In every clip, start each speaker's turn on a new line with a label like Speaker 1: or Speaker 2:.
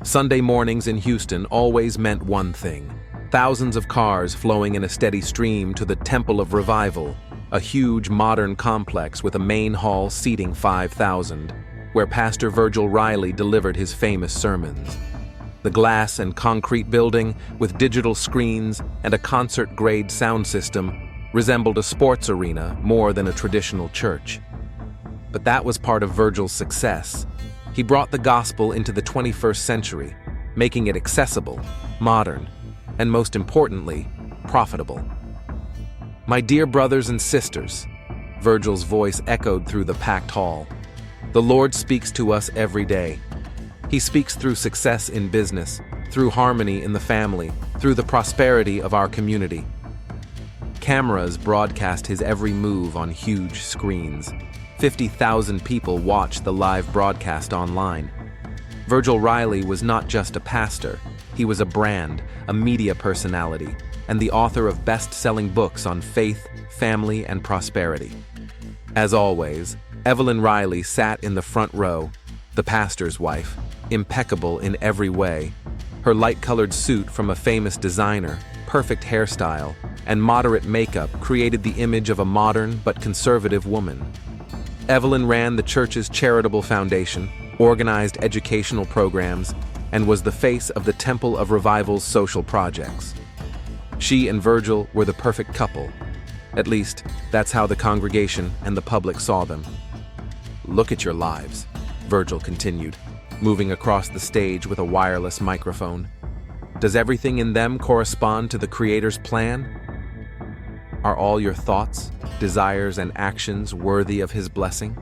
Speaker 1: Sunday mornings in Houston always meant one thing: thousands of cars flowing in a steady stream to the Temple of Revival, a huge modern complex with a main hall seating 5,000, where Pastor Virgil Riley delivered his famous sermons. The glass and concrete building, with digital screens and a concert-grade sound system, resembled a sports arena more than a traditional church. But that was part of Virgil's success. He brought the gospel into the 21st century, making it accessible, modern, and most importantly, profitable. My dear brothers and sisters, Virgil's voice echoed through the packed hall. The Lord speaks to us every day. He speaks through success in business, through harmony in the family, through the prosperity of our community. Cameras broadcast his every move on huge screens. 50,000 people watched the live broadcast online. Virgil Riley was not just a pastor, he was a brand, a media personality, and the author of best-selling books on faith, family, and prosperity. As always, Evelyn Riley sat in the front row, the pastor's wife, impeccable in every way. Her light-colored suit from a famous designer, perfect hairstyle, and moderate makeup created the image of a modern but conservative woman. Evelyn ran the church's charitable foundation, organized educational programs, and was the face of the Temple of Revival's social projects. She and Virgil were the perfect couple. At least, that's how the congregation and the public saw them. "Look at your lives," Virgil continued, moving across the stage with a wireless microphone. "Does everything in them correspond to the Creator's plan? Are all your thoughts, desires, and actions worthy of His blessing?"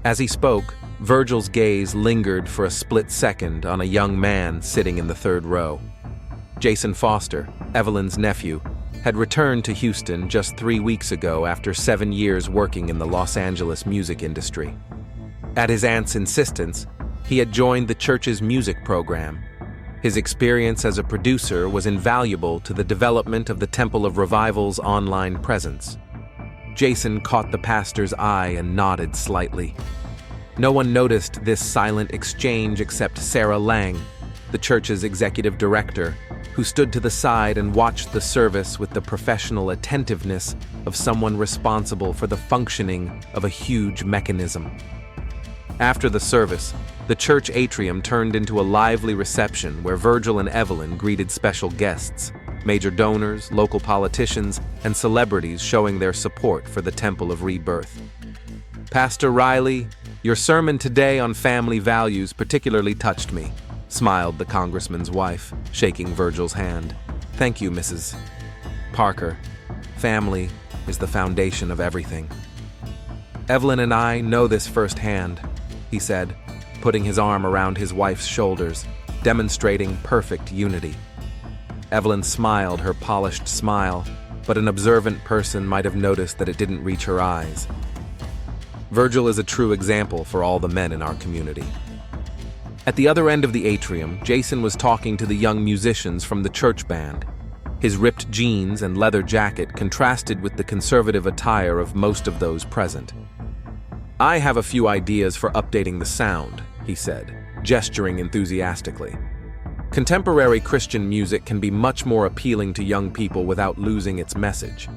Speaker 1: As he spoke, Virgil's gaze lingered for a split second on a young man sitting in the third row. Jason Foster, Evelyn's nephew, had returned to Houston just 3 weeks ago after 7 years working in the Los Angeles music industry. At his aunt's insistence, he had joined the church's music program. His experience as a producer was invaluable to the development of the Temple of Revival's online presence. Jason caught the pastor's eye and nodded slightly. No one noticed this silent exchange except Sarah Lang, the church's executive director, who stood to the side and watched the service with the professional attentiveness of someone responsible for the functioning of a huge mechanism. After the service, the church atrium turned into a lively reception where Virgil and Evelyn greeted special guests, major donors, local politicians, and celebrities showing their support for the Temple of Rebirth. "Pastor Riley, your sermon today on family values particularly touched me," smiled the congressman's wife, shaking Virgil's hand. "Thank you, Mrs. Parker. Family is the foundation of everything." "Evelyn and I know this firsthand," he said, putting his arm around his wife's shoulders, demonstrating perfect unity. Evelyn smiled her polished smile, but an observant person might have noticed that it didn't reach her eyes. Virgil is a true example for all the men in our community. At the other end of the atrium, Jason was talking to the young musicians from the church band. His ripped jeans and leather jacket contrasted with the conservative attire of most of those present. "I have a few ideas for updating the sound," he said, gesturing enthusiastically. "Contemporary Christian music can be much more appealing to young people without losing its message."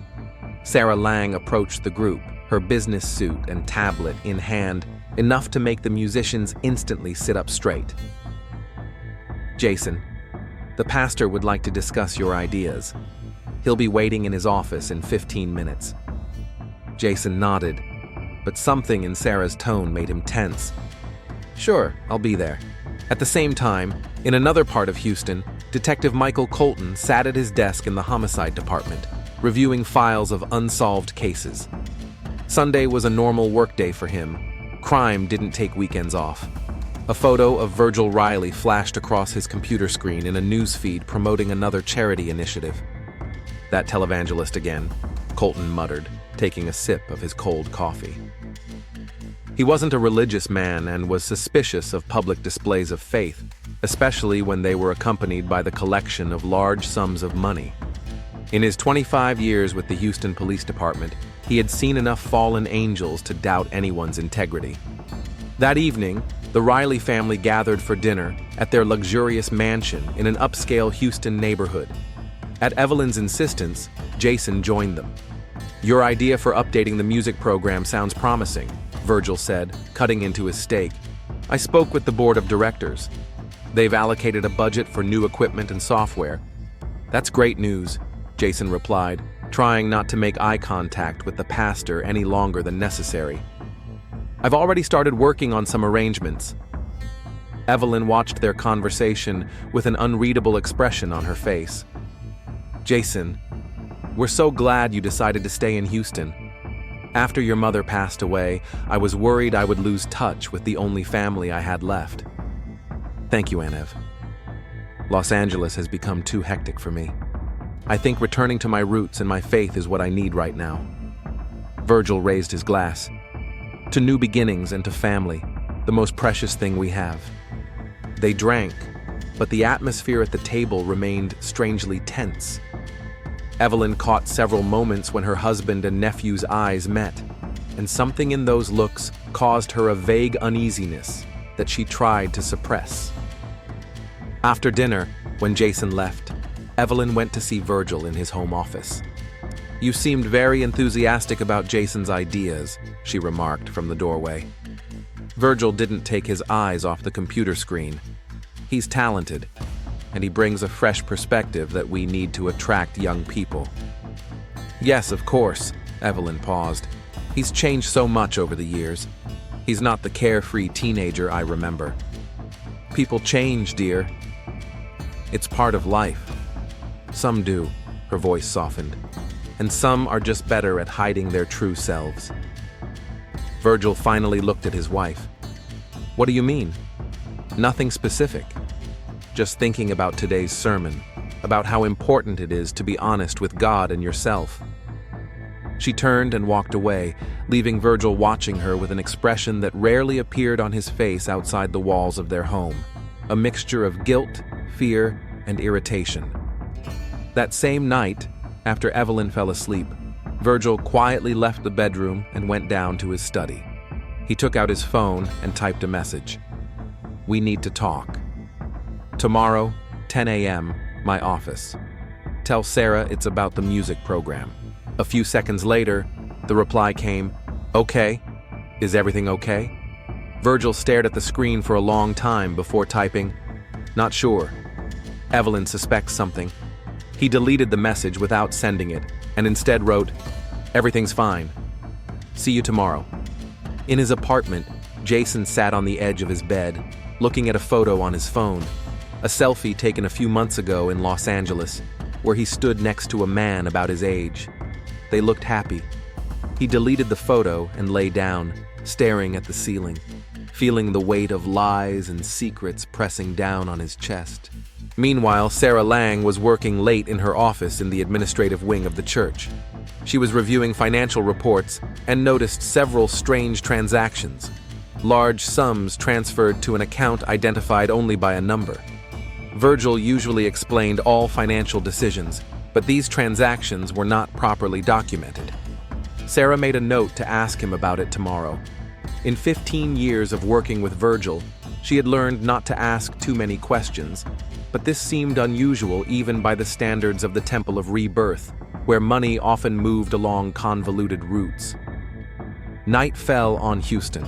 Speaker 1: Sarah Lang approached the group, her business suit and tablet in hand, enough to make the musicians instantly sit up straight. "Jason, the pastor would like to discuss your ideas. He'll be waiting in his office in 15 minutes. Jason nodded, but something in Sarah's tone made him tense. "Sure, I'll be there." At the same time, in another part of Houston, Detective Michael Colton sat at his desk in the homicide department, reviewing files of unsolved cases. Sunday was a normal workday for him. Crime didn't take weekends off. A photo of Virgil Riley flashed across his computer screen in a news feed promoting another charity initiative. "That televangelist again," Colton muttered, taking a sip of his cold coffee. He wasn't a religious man and was suspicious of public displays of faith, especially when they were accompanied by the collection of large sums of money. In his 25 years with the Houston Police Department, he had seen enough fallen angels to doubt anyone's integrity. That evening, The Riley family gathered for dinner at their luxurious mansion in an upscale Houston neighborhood. At Evelyn's insistence, Jason joined them. "Your idea for updating the music program sounds promising," Virgil said, cutting into his steak. "I spoke with the board of directors. They've allocated a budget for new equipment and software." "That's great news," Jason replied, trying not to make eye contact with the pastor any longer than necessary. "I've already started working on some arrangements." Evelyn watched their conversation with an unreadable expression on her face. "Jason, we're so glad you decided to stay in Houston. After your mother passed away, I was worried I would lose touch with the only family I had left." "Thank you, Anev. Los Angeles has become too hectic for me. I think returning to my roots and my faith is what I need right now." Virgil raised his glass. "To new beginnings and to family, the most precious thing we have." They drank, but the atmosphere at the table remained strangely tense. Evelyn caught several moments when her husband and nephew's eyes met, and something in those looks caused her a vague uneasiness that she tried to suppress. After dinner, when Jason left, Evelyn went to see Virgil in his home office. "You seemed very enthusiastic about Jason's ideas," she remarked from the doorway. Virgil didn't take his eyes off the computer screen. "He's talented, and he brings a fresh perspective that we need to attract young people." "Yes, of course," Evelyn paused. "He's changed so much over the years. He's not the carefree teenager I remember." "People change, dear. It's part of life. Some do," her voice softened, "and some are just better at hiding their true selves." Virgil finally looked at his wife. "What do you mean?" "Nothing specific. Just thinking about today's sermon, about how important it is to be honest with God and yourself." She turned and walked away, leaving Virgil watching her with an expression that rarely appeared on his face outside the walls of their home, a mixture of guilt, fear, and irritation. That same night, after Evelyn fell asleep, Virgil quietly left the bedroom and went down to his study. He took out his phone and typed a message. "We need to talk. Tomorrow, 10 a.m., my office. Tell Sarah it's about the music program." A few seconds later, the reply came, "Okay. Is everything okay?" Virgil stared at the screen for a long time before typing, "Not sure." Evelyn suspects something. He deleted the message without sending it, and instead wrote, "Everything's fine. See you tomorrow." In his apartment, Jason sat on the edge of his bed, looking at a photo on his phone, a selfie taken a few months ago in Los Angeles, where he stood next to a man about his age. They looked happy. He deleted the photo and lay down, staring at the ceiling, feeling the weight of lies and secrets pressing down on his chest. Meanwhile, Sarah Lang was working late in her office in the administrative wing of the church. She was reviewing financial reports and noticed several strange transactions, large sums transferred to an account identified only by a number. Virgil usually explained all financial decisions, but these transactions were not properly documented. Sarah made a note to ask him about it tomorrow. In 15 years of working with Virgil, she had learned not to ask too many questions, but this seemed unusual even by the standards of the Temple of Rebirth, where money often moved along convoluted routes. Night fell on Houston.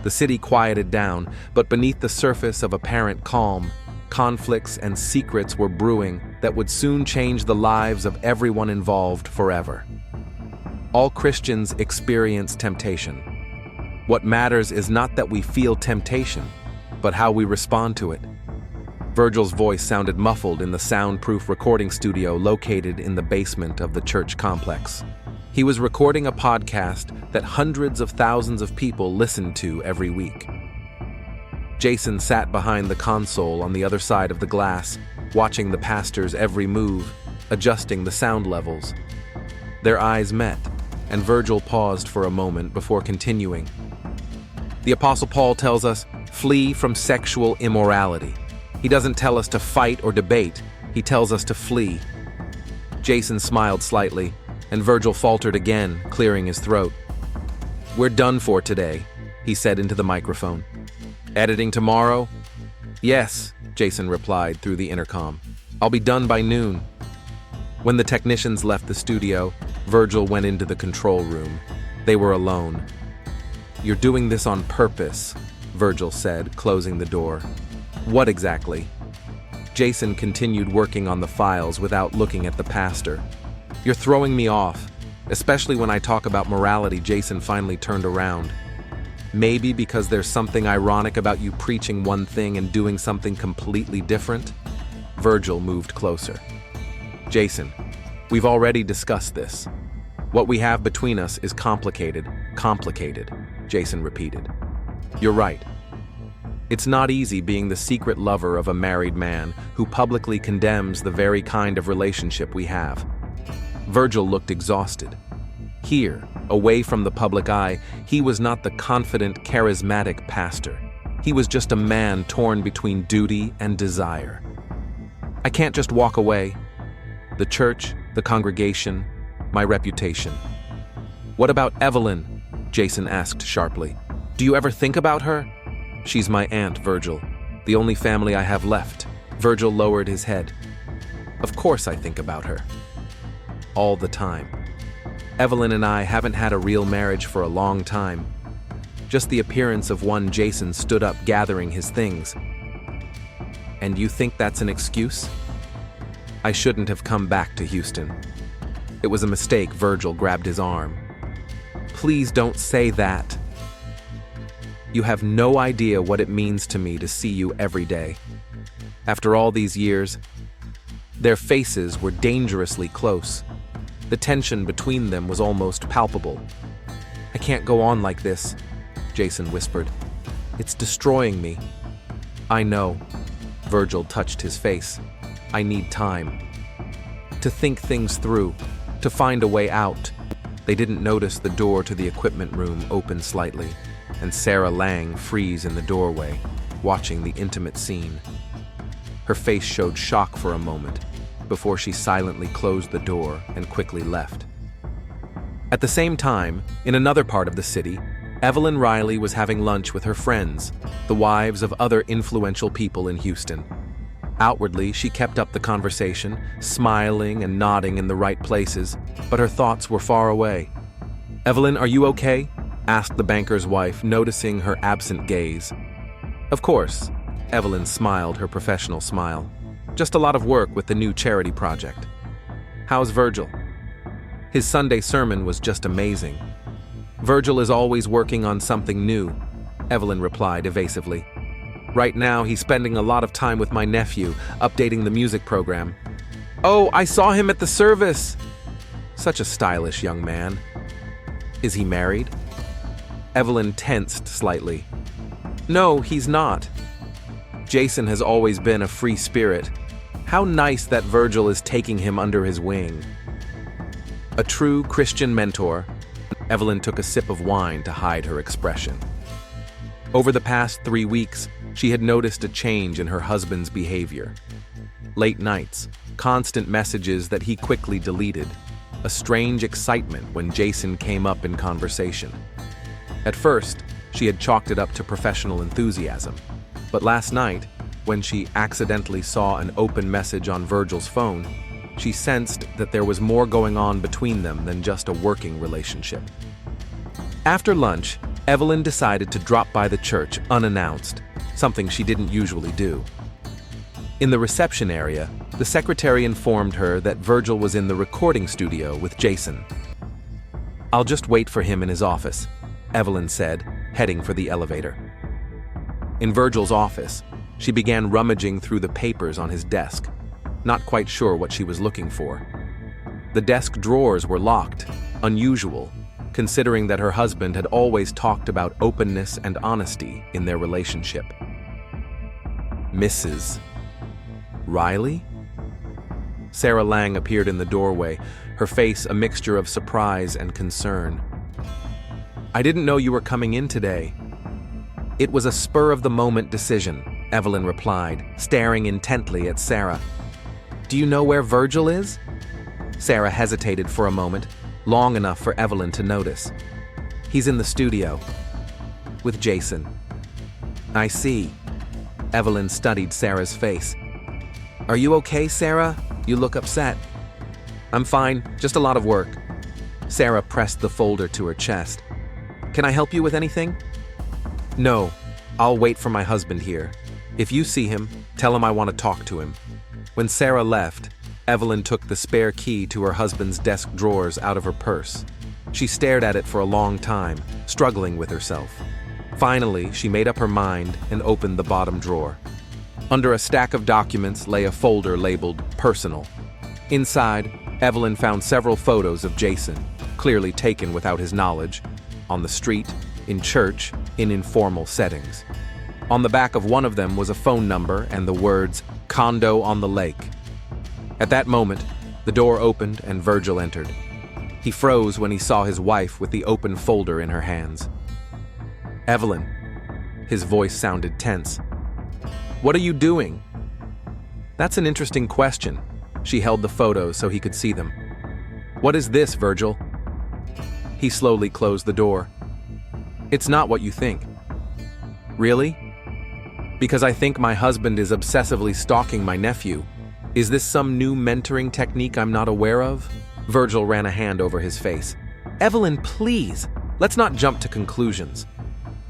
Speaker 1: The city quieted down, but beneath the surface of apparent calm, conflicts and secrets were brewing that would soon change the lives of everyone involved forever. All Christians experience temptation. What matters is not that we feel temptation, but how we respond to it. Virgil's voice sounded muffled in the soundproof recording studio located in the basement of the church complex. He was recording a podcast that hundreds of thousands of people listened to every week. Jason sat behind the console on the other side of the glass, watching the pastor's every move, adjusting the sound levels. Their eyes met, and Virgil paused for a moment before continuing. The Apostle Paul tells us, "Flee from sexual immorality." He doesn't tell us to fight or debate, he tells us to flee. Jason smiled slightly, and Virgil faltered again, clearing his throat. "We're done for today," he said into the microphone. Editing tomorrow? Yes, Jason replied through the intercom. I'll be done by noon. When the technicians left the studio, Virgil went into the control room. They were alone. You're doing this on purpose, Virgil said, closing the door. What exactly? Jason continued working on the files without looking at the pastor. You're throwing me off, especially when I talk about morality. Jason finally turned around. Maybe because there's something ironic about you preaching one thing and doing something completely different? Virgil moved closer. Jason, we've already discussed this. What we have between us is complicated, Jason repeated. You're right. It's not easy being the secret lover of a married man who publicly condemns the very kind of relationship we have. Virgil looked exhausted. Here, away from the public eye, he was not the confident, charismatic pastor. He was just a man torn between duty and desire. I can't just walk away. The church, the congregation, my reputation. What about Evelyn? Jason asked sharply. Do you ever think about her? She's my aunt, Virgil. The only family I have left. Virgil lowered his head. Of course I think about her. All the time. Evelyn and I haven't had a real marriage for a long time. Just the appearance of one. Jason stood up, gathering his things. And you think that's an excuse? I shouldn't have come back to Houston. It was a mistake. Virgil grabbed his arm. Please don't say that. You have no idea what it means to me to see you every day. After all these years, their faces were dangerously close. The tension between them was almost palpable. I can't go on like this, Jason whispered. It's destroying me. I know. Virgil touched his face. I need time. To think things through, to find a way out. They didn't notice the door to the equipment room open slightly, and Sarah Lang freeze in the doorway, watching the intimate scene. Her face showed shock for a moment, before she silently closed the door and quickly left. At the same time, in another part of the city, Evelyn Riley was having lunch with her friends, the wives of other influential people in Houston. Outwardly, she kept up the conversation, smiling and nodding in the right places, but her thoughts were far away. Evelyn, are you okay? Asked the banker's wife, noticing her absent gaze. Of course, Evelyn smiled her professional smile. Just a lot of work with the new charity project. How's Virgil? His Sunday sermon was just amazing. Virgil is always working on something new, Evelyn replied evasively. Right now, he's spending a lot of time with my nephew, updating the music program. Oh, I saw him at the service! Such a stylish young man. Is he married? Evelyn tensed slightly. No, he's not. Jason has always been a free spirit. How nice that Virgil is taking him under his wing. A true Christian mentor. Evelyn took a sip of wine to hide her expression. Over the past 3 weeks, she had noticed a change in her husband's behavior. Late nights, constant messages that he quickly deleted, a strange excitement when Jason came up in conversation. At first, she had chalked it up to professional enthusiasm, but last night, when she accidentally saw an open message on Virgil's phone, she sensed that there was more going on between them than just a working relationship. After lunch, Evelyn decided to drop by the church unannounced, something she didn't usually do. In the reception area, the secretary informed her that Virgil was in the recording studio with Jason. I'll just wait for him in his office, Evelyn said, heading for the elevator. In Virgil's office, she began rummaging through the papers on his desk, not quite sure what she was looking for. The desk drawers were locked, unusual, considering that her husband had always talked about openness and honesty in their relationship. Mrs. Riley? Sarah Lang appeared in the doorway, her face a mixture of surprise and concern. I didn't know you were coming in today. It was a spur-of-the-moment decision, Evelyn replied, staring intently at Sarah. Do you know where Virgil is? Sarah hesitated for a moment, long enough for Evelyn to notice. He's in the studio. With Jason. I see. Evelyn studied Sarah's face. Are you okay, Sarah? You look upset. I'm fine, just a lot of work. Sarah pressed the folder to her chest. Can I help you with anything? No, I'll wait for my husband here. If you see him, tell him I want to talk to him. When Sarah left, Evelyn took the spare key to her husband's desk drawers out of her purse. She stared at it for a long time, struggling with herself. Finally, she made up her mind and opened the bottom drawer. Under a stack of documents lay a folder labeled Personal. Inside, Evelyn found several photos of Jason, clearly taken without his knowledge, on the street, in church, in informal settings. On the back of one of them was a phone number and the words, "Condo on the Lake." At that moment, the door opened and Virgil entered. He froze when he saw his wife with the open folder in her hands. Evelyn. His voice sounded tense. What are you doing? That's an interesting question. She held the photos so he could see them. What is this, Virgil? He slowly closed the door. It's not what you think. Really? Because I think my husband is obsessively stalking my nephew. Is this some new mentoring technique I'm not aware of? Virgil ran a hand over his face. Evelyn, please, let's not jump to conclusions.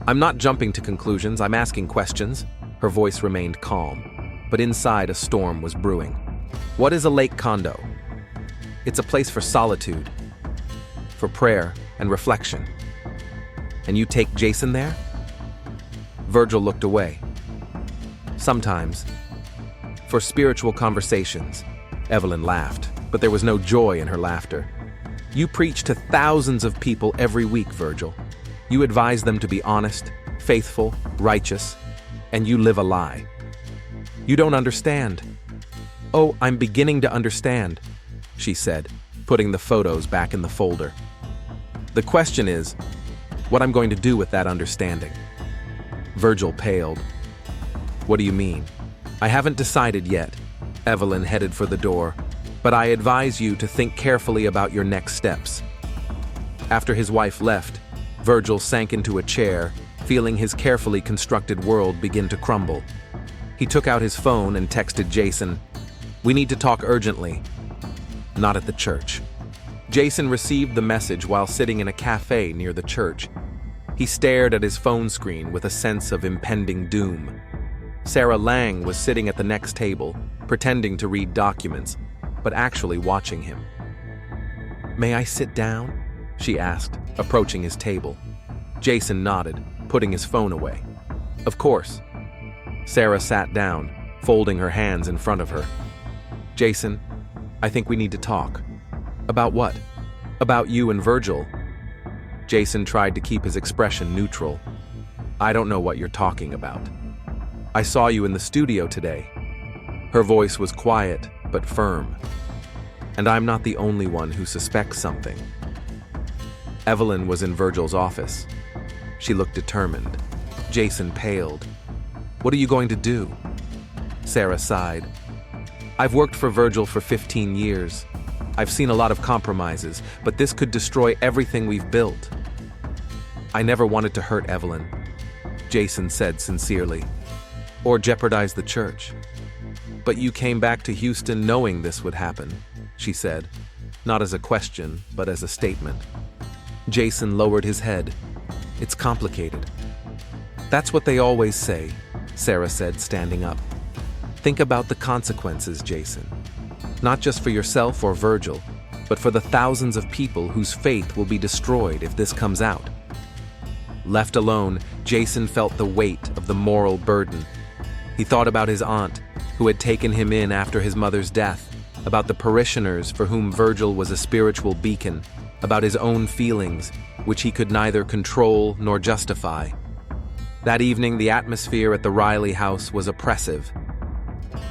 Speaker 1: I'm not jumping to conclusions, I'm asking questions. Her voice remained calm, but inside a storm was brewing. What is a lake condo? It's a place for solitude, for prayer and reflection. And you take Jason there? Virgil looked away. Sometimes. For spiritual conversations. Evelyn laughed, but there was no joy in her laughter. You preach to thousands of people every week, Virgil. You advise them to be honest, faithful, righteous, and you live a lie. You don't understand. Oh, I'm beginning to understand, she said, putting the photos back in the folder. The question is, what I'm going to do with that understanding. Virgil paled. What do you mean? I haven't decided yet. Evelyn headed for the door, but I advise you to think carefully about your next steps. After his wife left, Virgil sank into a chair, feeling his carefully constructed world begin to crumble. He took out his phone and texted Jason, "We need to talk urgently." Not at the church. Jason received the message while sitting in a cafe near the church. He stared at his phone screen with a sense of impending doom. Sarah Lang was sitting at the next table, pretending to read documents, but actually watching him. "May I sit down?" she asked, approaching his table. Jason nodded, putting his phone away. Of course. Sarah sat down, folding her hands in front of her. Jason, I think we need to talk. About what? About you and Virgil. Jason tried to keep his expression neutral. I don't know what you're talking about. I saw you in the studio today. Her voice was quiet, but firm. And I'm not the only one who suspects something. Evelyn was in Virgil's office. She looked determined. Jason paled. What are you going to do? Sarah sighed. I've worked for Virgil for 15 years. I've seen a lot of compromises, but this could destroy everything we've built. I never wanted to hurt Evelyn, Jason said sincerely, or jeopardize the church. But you came back to Houston knowing this would happen, she said, not as a question, but as a statement. Jason lowered his head. It's complicated. That's what they always say, Sarah said, standing up. Think about the consequences, Jason. Not just for yourself or Virgil, but for the thousands of people whose faith will be destroyed if this comes out. Left alone, Jason felt the weight of the moral burden. He thought about his aunt, who had taken him in after his mother's death, about the parishioners for whom Virgil was a spiritual beacon, about his own feelings, which he could neither control nor justify. That evening, the atmosphere at the Riley house was oppressive.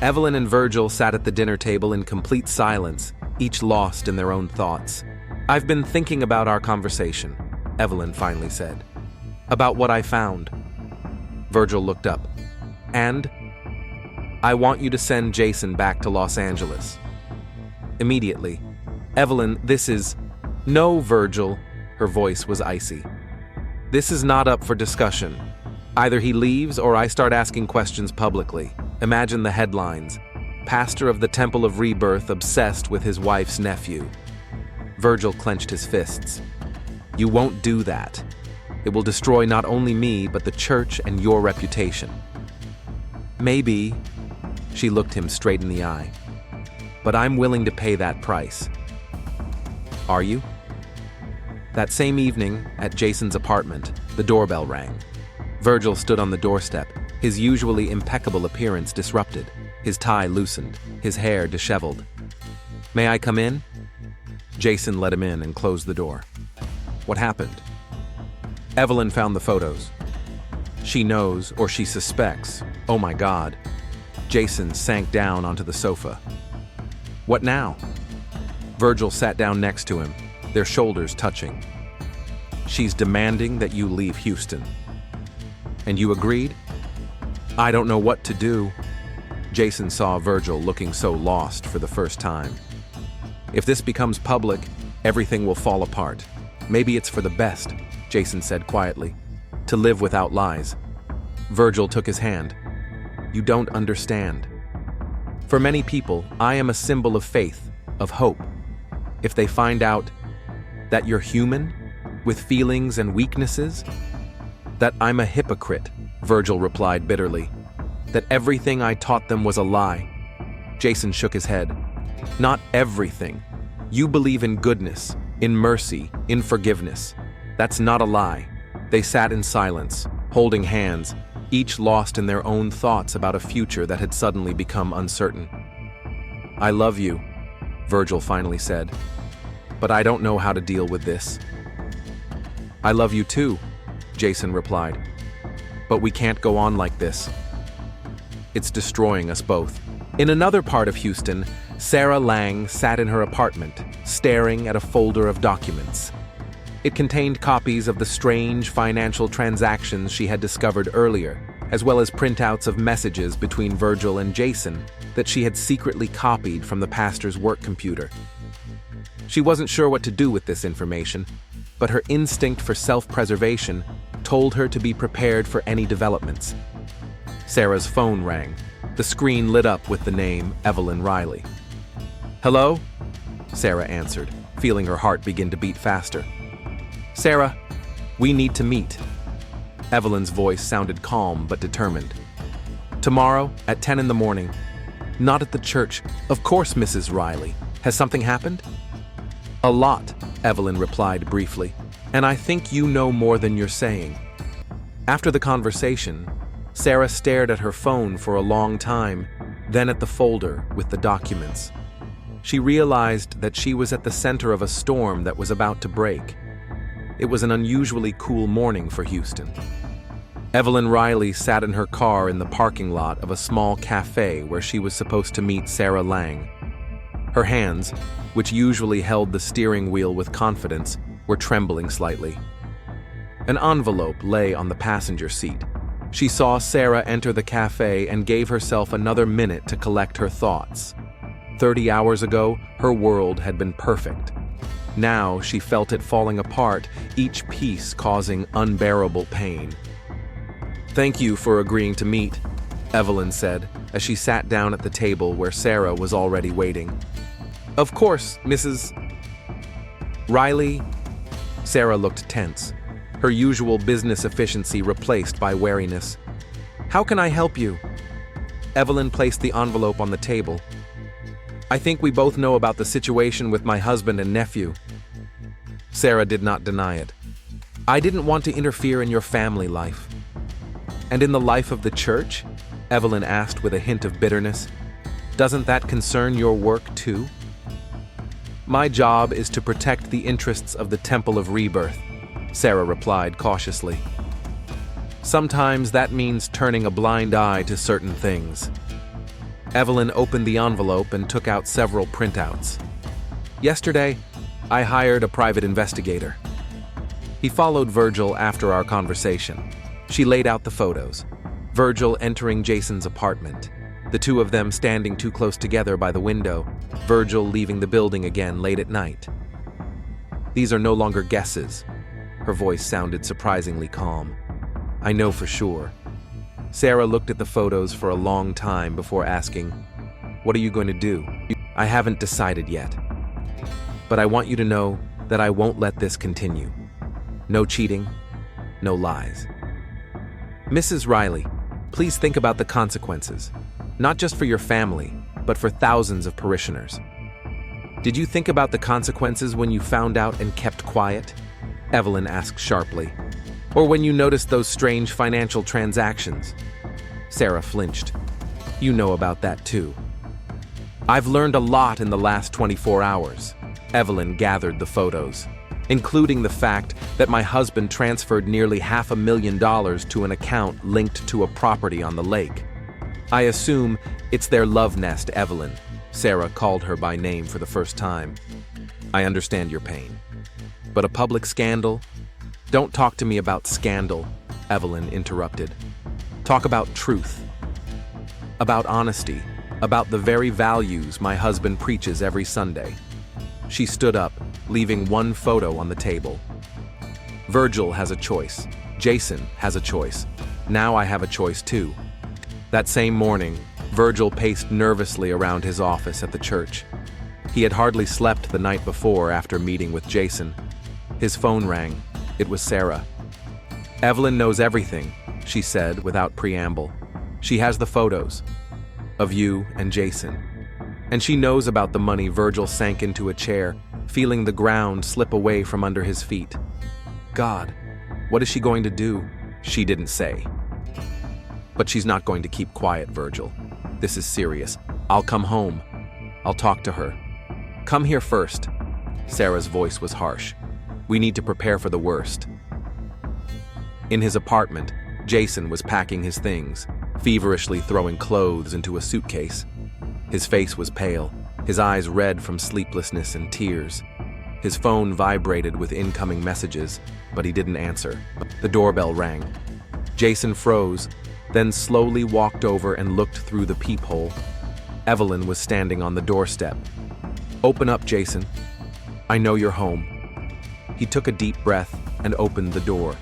Speaker 1: Evelyn and Virgil sat at the dinner table in complete silence, each lost in their own thoughts. I've been thinking about our conversation, Evelyn finally said. About what I found. Virgil looked up. And? I want you to send Jason back to Los Angeles. Immediately. Evelyn, this is... No, Virgil. Her voice was icy. This is not up for discussion. Either he leaves or I start asking questions publicly. Imagine the headlines. Pastor of the Temple of Rebirth obsessed with his wife's nephew. Virgil clenched his fists. You won't do that. It will destroy not only me, but the church and your reputation. Maybe, she looked him straight in the eye, but I'm willing to pay that price. Are you? That same evening, at Jason's apartment, the doorbell rang. Virgil stood on the doorstep, his usually impeccable appearance disrupted, his tie loosened, his hair disheveled. May I come in? Jason let him in and closed the door. What happened? Evelyn found the photos. She knows, or she suspects. Oh my God. Jason sank down onto the sofa. What now? Virgil sat down next to him, their shoulders touching. She's demanding that you leave Houston. And you agreed? I don't know what to do. Jason saw Virgil looking so lost for the first time. If this becomes public, everything will fall apart. Maybe it's for the best, Jason said quietly, to live without lies. Virgil took his hand. You don't understand. For many people, I am a symbol of faith, of hope. If they find out that you're human, with feelings and weaknesses, that I'm a hypocrite, Virgil replied bitterly, that everything I taught them was a lie. Jason shook his head. Not everything. You believe in goodness, in mercy, in forgiveness. That's not a lie. They sat in silence, holding hands, each lost in their own thoughts about a future that had suddenly become uncertain. I love you, Virgil finally said, but I don't know how to deal with this. I love you too, Jason replied, but we can't go on like this. It's destroying us both. In another part of Houston, Sarah Lang sat in her apartment, staring at a folder of documents. It contained copies of the strange financial transactions she had discovered earlier, as well as printouts of messages between Virgil and Jason that she had secretly copied from the pastor's work computer. She wasn't sure what to do with this information, but her instinct for self-preservation told her to be prepared for any developments. Sarah's phone rang. The screen lit up with the name Evelyn Riley. Hello? Sarah answered, feeling her heart begin to beat faster. Sarah, we need to meet. Evelyn's voice sounded calm but determined. Tomorrow at 10 in the morning. Not at the church. Of course, Mrs. Riley. Has something happened? A lot, Evelyn replied briefly, and I think you know more than you're saying. After the conversation, Sarah stared at her phone for a long time, then at the folder with the documents. She realized that she was at the center of a storm that was about to break. It was an unusually cool morning for Houston. Evelyn Riley sat in her car in the parking lot of a small cafe where she was supposed to meet Sarah Lang. Her hands, which usually held the steering wheel with confidence, were trembling slightly. An envelope lay on the passenger seat. She saw Sarah enter the cafe and gave herself another minute to collect her thoughts. 30 hours ago, her world had been perfect. Now she felt it falling apart, each piece causing unbearable pain. Thank you for agreeing to meet, Evelyn said, as she sat down at the table where Sarah was already waiting. Of course, Mrs. Riley. Sarah looked tense, her usual business efficiency replaced by wariness. How can I help you? Evelyn placed the envelope on the table. I think we both know about the situation with my husband and nephew. Sarah did not deny it. I didn't want to interfere in your family life. And in the life of the church? Evelyn asked with a hint of bitterness. Doesn't that concern your work too? My job is to protect the interests of the Temple of Rebirth, Sarah replied cautiously. Sometimes that means turning a blind eye to certain things. Evelyn opened the envelope and took out several printouts. Yesterday, I hired a private investigator. He followed Virgil after our conversation. She laid out the photos. Virgil entering Jason's apartment, the two of them standing too close together by the window, Virgil leaving the building again late at night. These are no longer guesses. Her voice sounded surprisingly calm. I know for sure. Sarah looked at the photos for a long time before asking, "What are you going to do?" "I haven't decided yet. But I want you to know that I won't let this continue. No cheating, no lies." "Mrs. Riley, please think about the consequences, not just for your family, but for thousands of parishioners. Did you think about the consequences when you found out and kept quiet?" Evelyn asked sharply. "Or when you noticed those strange financial transactions?" Sarah flinched. "You know about that too." "I've learned a lot in the last 24 hours. Evelyn gathered the photos, including the fact that my husband transferred nearly $500,000 to an account linked to a property on the lake. "I assume it's their love nest, Evelyn." Sarah called her by name for the first time. "I understand your pain. But a public scandal?" "Don't talk to me about scandal," Evelyn interrupted. "Talk about truth. About honesty. About the very values my husband preaches every Sunday." She stood up, leaving one photo on the table. "Virgil has a choice. Jason has a choice. Now I have a choice too." That same morning, Virgil paced nervously around his office at the church. He had hardly slept the night before after meeting with Jason. His phone rang. It was Sarah. "Evelyn knows everything," she said without preamble. "She has the photos of you and Jason. And she knows about the money." Virgil sank into a chair, feeling the ground slip away from under his feet. "God, what is she going to do?" "She didn't say. But she's not going to keep quiet, Virgil. This is serious. I'll come home. I'll talk to her." "Come here first." Sarah's voice was harsh. "We need to prepare for the worst." In his apartment, Jason was packing his things, feverishly throwing clothes into a suitcase. His face was pale, his eyes red from sleeplessness and tears. His phone vibrated with incoming messages, but he didn't answer. The doorbell rang. Jason froze, then slowly walked over and looked through the peephole. Evelyn was standing on the doorstep. "Open up, Jason. I know you're home." He took a deep breath and opened the door.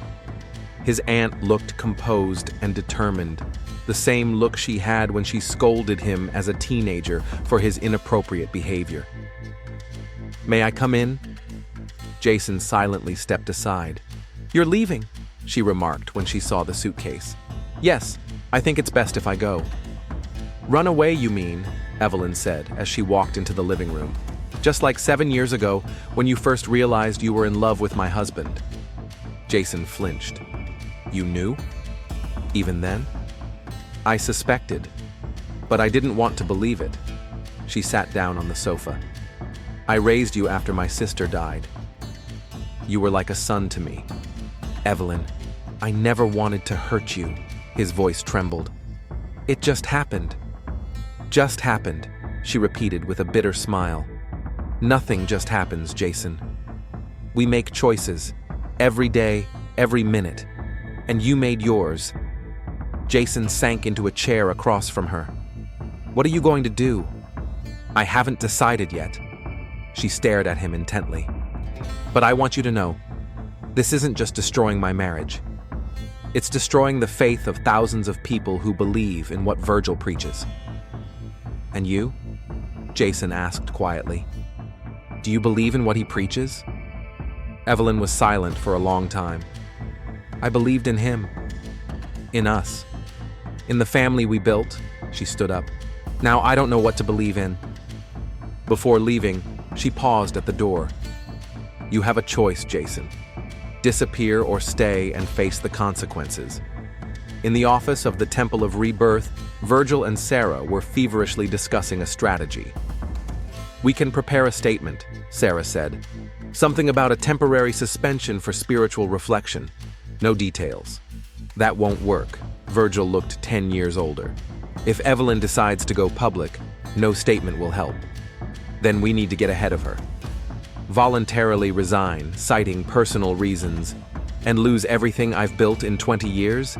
Speaker 1: His aunt looked composed and determined, the same look she had when she scolded him as a teenager for his inappropriate behavior. "May I come in?" Jason silently stepped aside. "You're leaving," she remarked when she saw the suitcase. "Yes, I think it's best if I go." "Run away, you mean?" Evelyn said as she walked into the living room. "Just like 7 years ago when you first realized you were in love with my husband." Jason flinched. "You knew? Even then?" "I suspected, but I didn't want to believe it." She sat down on the sofa. "I raised you after my sister died. You were like a son to me. Evelyn, I never wanted to hurt you." His voice trembled. "It just happened." "Just happened," she repeated with a bitter smile. "Nothing just happens, Jason. We make choices, every day, every minute, and you made yours." Jason sank into a chair across from her. "What are you going to do?" "I haven't decided yet." She stared at him intently. "But I want you to know, this isn't just destroying my marriage. It's destroying the faith of thousands of people who believe in what Virgil preaches." "And you?" Jason asked quietly. "Do you believe in what he preaches?" Evelyn was silent for a long time. "I believed in him. In us. In the family we built." She stood up. "Now I don't know what to believe in." Before leaving, she paused at the door. "You have a choice, Jason. Disappear or stay and face the consequences." In the office of the Temple of Rebirth, Virgil and Sarah were feverishly discussing a strategy. "We can prepare a statement," Sarah said. "Something about a temporary suspension for spiritual reflection. No details." "That won't work." Virgil looked 10 years older. "If Evelyn decides to go public, no statement will help. Then we need to get ahead of her. Voluntarily resign, citing personal reasons, and lose everything I've built in 20 years?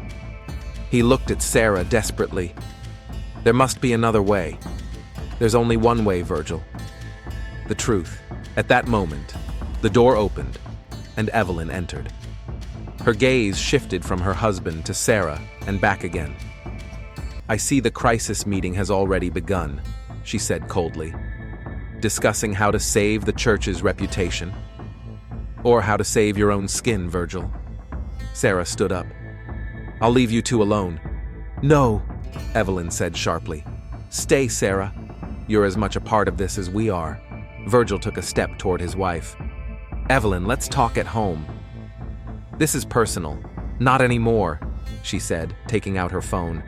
Speaker 1: He looked at Sarah desperately. "There must be another way." "There's only one way, Virgil. The truth." At that moment, the door opened, and Evelyn entered. Her gaze shifted from her husband to Sarah and back again. "I see the crisis meeting has already begun," she said coldly. "Discussing how to save the church's reputation? Or how to save your own skin, Virgil?" Sarah stood up. "I'll leave you two alone." "No," Evelyn said sharply. "Stay, Sarah. You're as much a part of this as we are." Virgil took a step toward his wife. "Evelyn, let's talk at home." "This is personal." "Not anymore," she said, taking out her phone.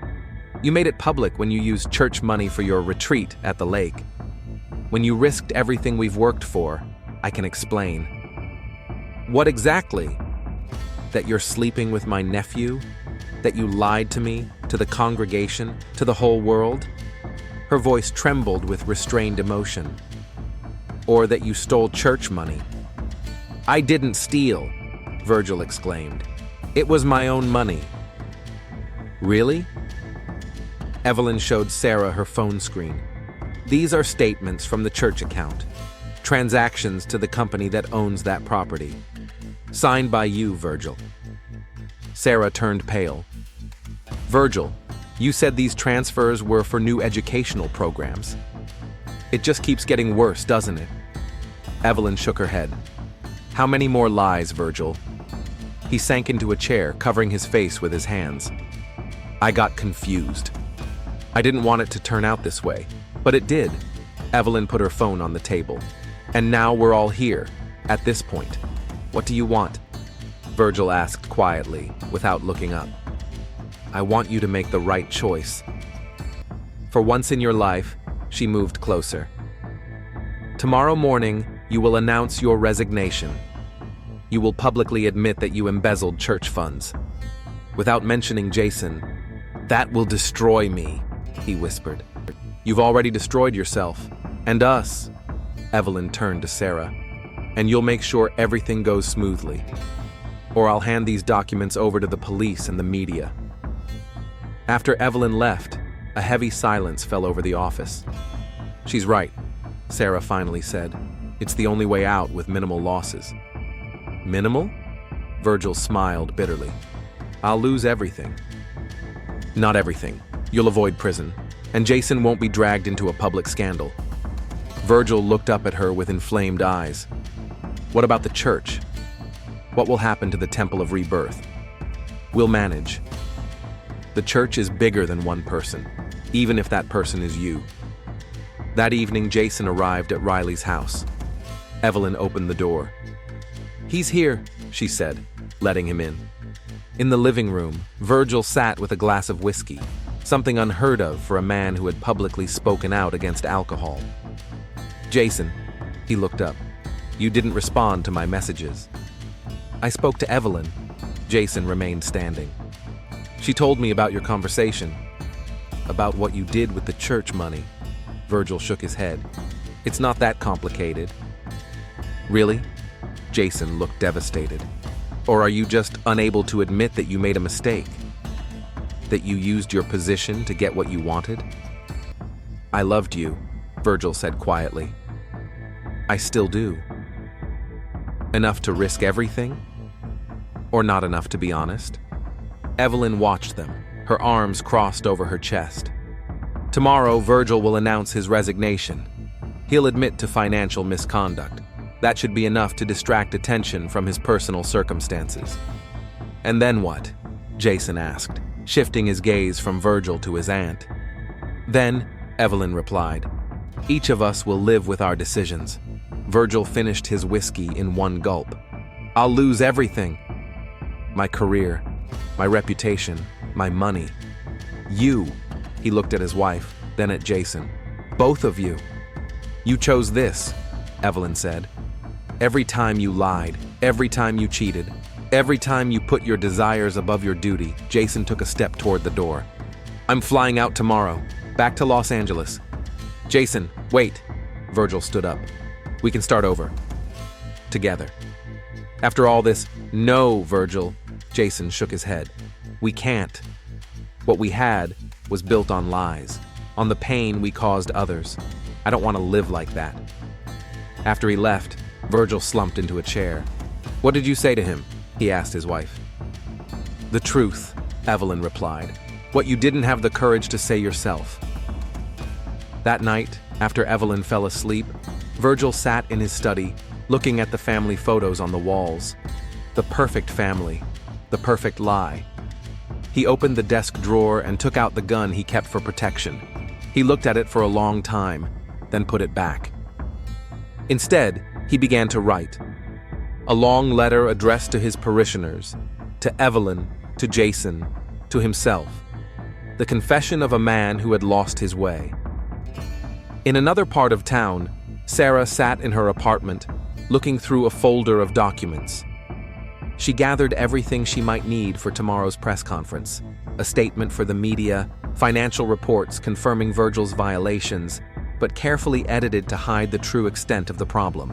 Speaker 1: "You made it public when you used church money for your retreat at the lake. When you risked everything we've worked for, I can explain." "What exactly?" "That you're sleeping with my nephew? That you lied to me, to the congregation, to the whole world?" Her voice trembled with restrained emotion. "Or that you stole church money?" "I didn't steal," Virgil exclaimed. "It was my own money." "Really?" Evelyn showed Sarah her phone screen. "These are statements from the church account. Transactions to the company that owns that property. Signed by you, Virgil." Sarah turned pale. "Virgil, you said these transfers were for new educational programs. It just keeps getting worse, doesn't it?" Evelyn shook her head. "How many more lies, Virgil?" He sank into a chair, covering his face with his hands. "I got confused. I didn't want it to turn out this way, but it did." Evelyn put her phone on the table. "And now we're all here, at this point. What do you want?" Virgil asked quietly, without looking up. "I want you to make the right choice." For once in your life, she moved closer. "Tomorrow morning, you will announce your resignation. You will publicly admit that you embezzled church funds. Without mentioning Jason, that will destroy me," he whispered. "You've already destroyed yourself. And us." Evelyn turned to Sarah. "And you'll make sure everything goes smoothly. Or I'll hand these documents over to the police and the media." After Evelyn left, a heavy silence fell over the office. "She's right," Sarah finally said. "It's the only way out with minimal losses." "Minimal?" Virgil smiled bitterly. "I'll lose everything." "Not everything. You'll avoid prison, and Jason won't be dragged into a public scandal." Virgil looked up at her with inflamed eyes. "What about the church? What will happen to the Temple of Rebirth?" "We'll manage. The church is bigger than one person, even if that person is you." That evening, Jason arrived at Riley's house. Evelyn opened the door. "He's here," she said, letting him in. In the living room, Virgil sat with a glass of whiskey, something unheard of for a man who had publicly spoken out against alcohol. "Jason," he looked up, "you didn't respond to my messages." "I spoke to Evelyn." Jason remained standing. "She told me about your conversation." "About what you did with the church money." Virgil shook his head. "It's not that complicated." "Really?" Jason looked devastated. "Or are you just unable to admit that you made a mistake? That you used your position to get what you wanted?" "I loved you," Virgil said quietly. "I still do." "Enough to risk everything? Or not enough, to be honest?" Evelyn watched them, her arms crossed over her chest. "Tomorrow, Virgil will announce his resignation. He'll admit to financial misconduct. That should be enough to distract attention from his personal circumstances." "And then what?" Jason asked, shifting his gaze from Virgil to his aunt. "Then," Evelyn replied, "each of us will live with our decisions." Virgil finished his whiskey in one gulp. "I'll lose everything. My career, my reputation, my money. You," he looked at his wife, then at Jason. "Both of you. You chose this," Evelyn said. "Every time you lied, every time you cheated, every time you put your desires above your duty." Jason took a step toward the door. "I'm flying out tomorrow, back to Los Angeles." "Jason, wait." Virgil stood up. "We can start over. Together." "After all this..." "No, Virgil." Jason shook his head. "We can't. What we had was built on lies, on the pain we caused others. I don't want to live like that." After he left, Virgil slumped into a chair. "What did you say to him?" he asked his wife. "The truth," Evelyn replied. "What you didn't have the courage to say yourself." That night, after Evelyn fell asleep, Virgil sat in his study, looking at the family photos on the walls. The perfect family, the perfect lie. He opened the desk drawer and took out the gun he kept for protection. He looked at it for a long time, then put it back. Instead, he began to write. A long letter addressed to his parishioners, to Evelyn, to Jason, to himself. The confession of a man who had lost his way. In another part of town, Sarah sat in her apartment, looking through a folder of documents. She gathered everything she might need for tomorrow's press conference: a statement for the media, financial reports confirming Virgil's violations, but carefully edited to hide the true extent of the problem.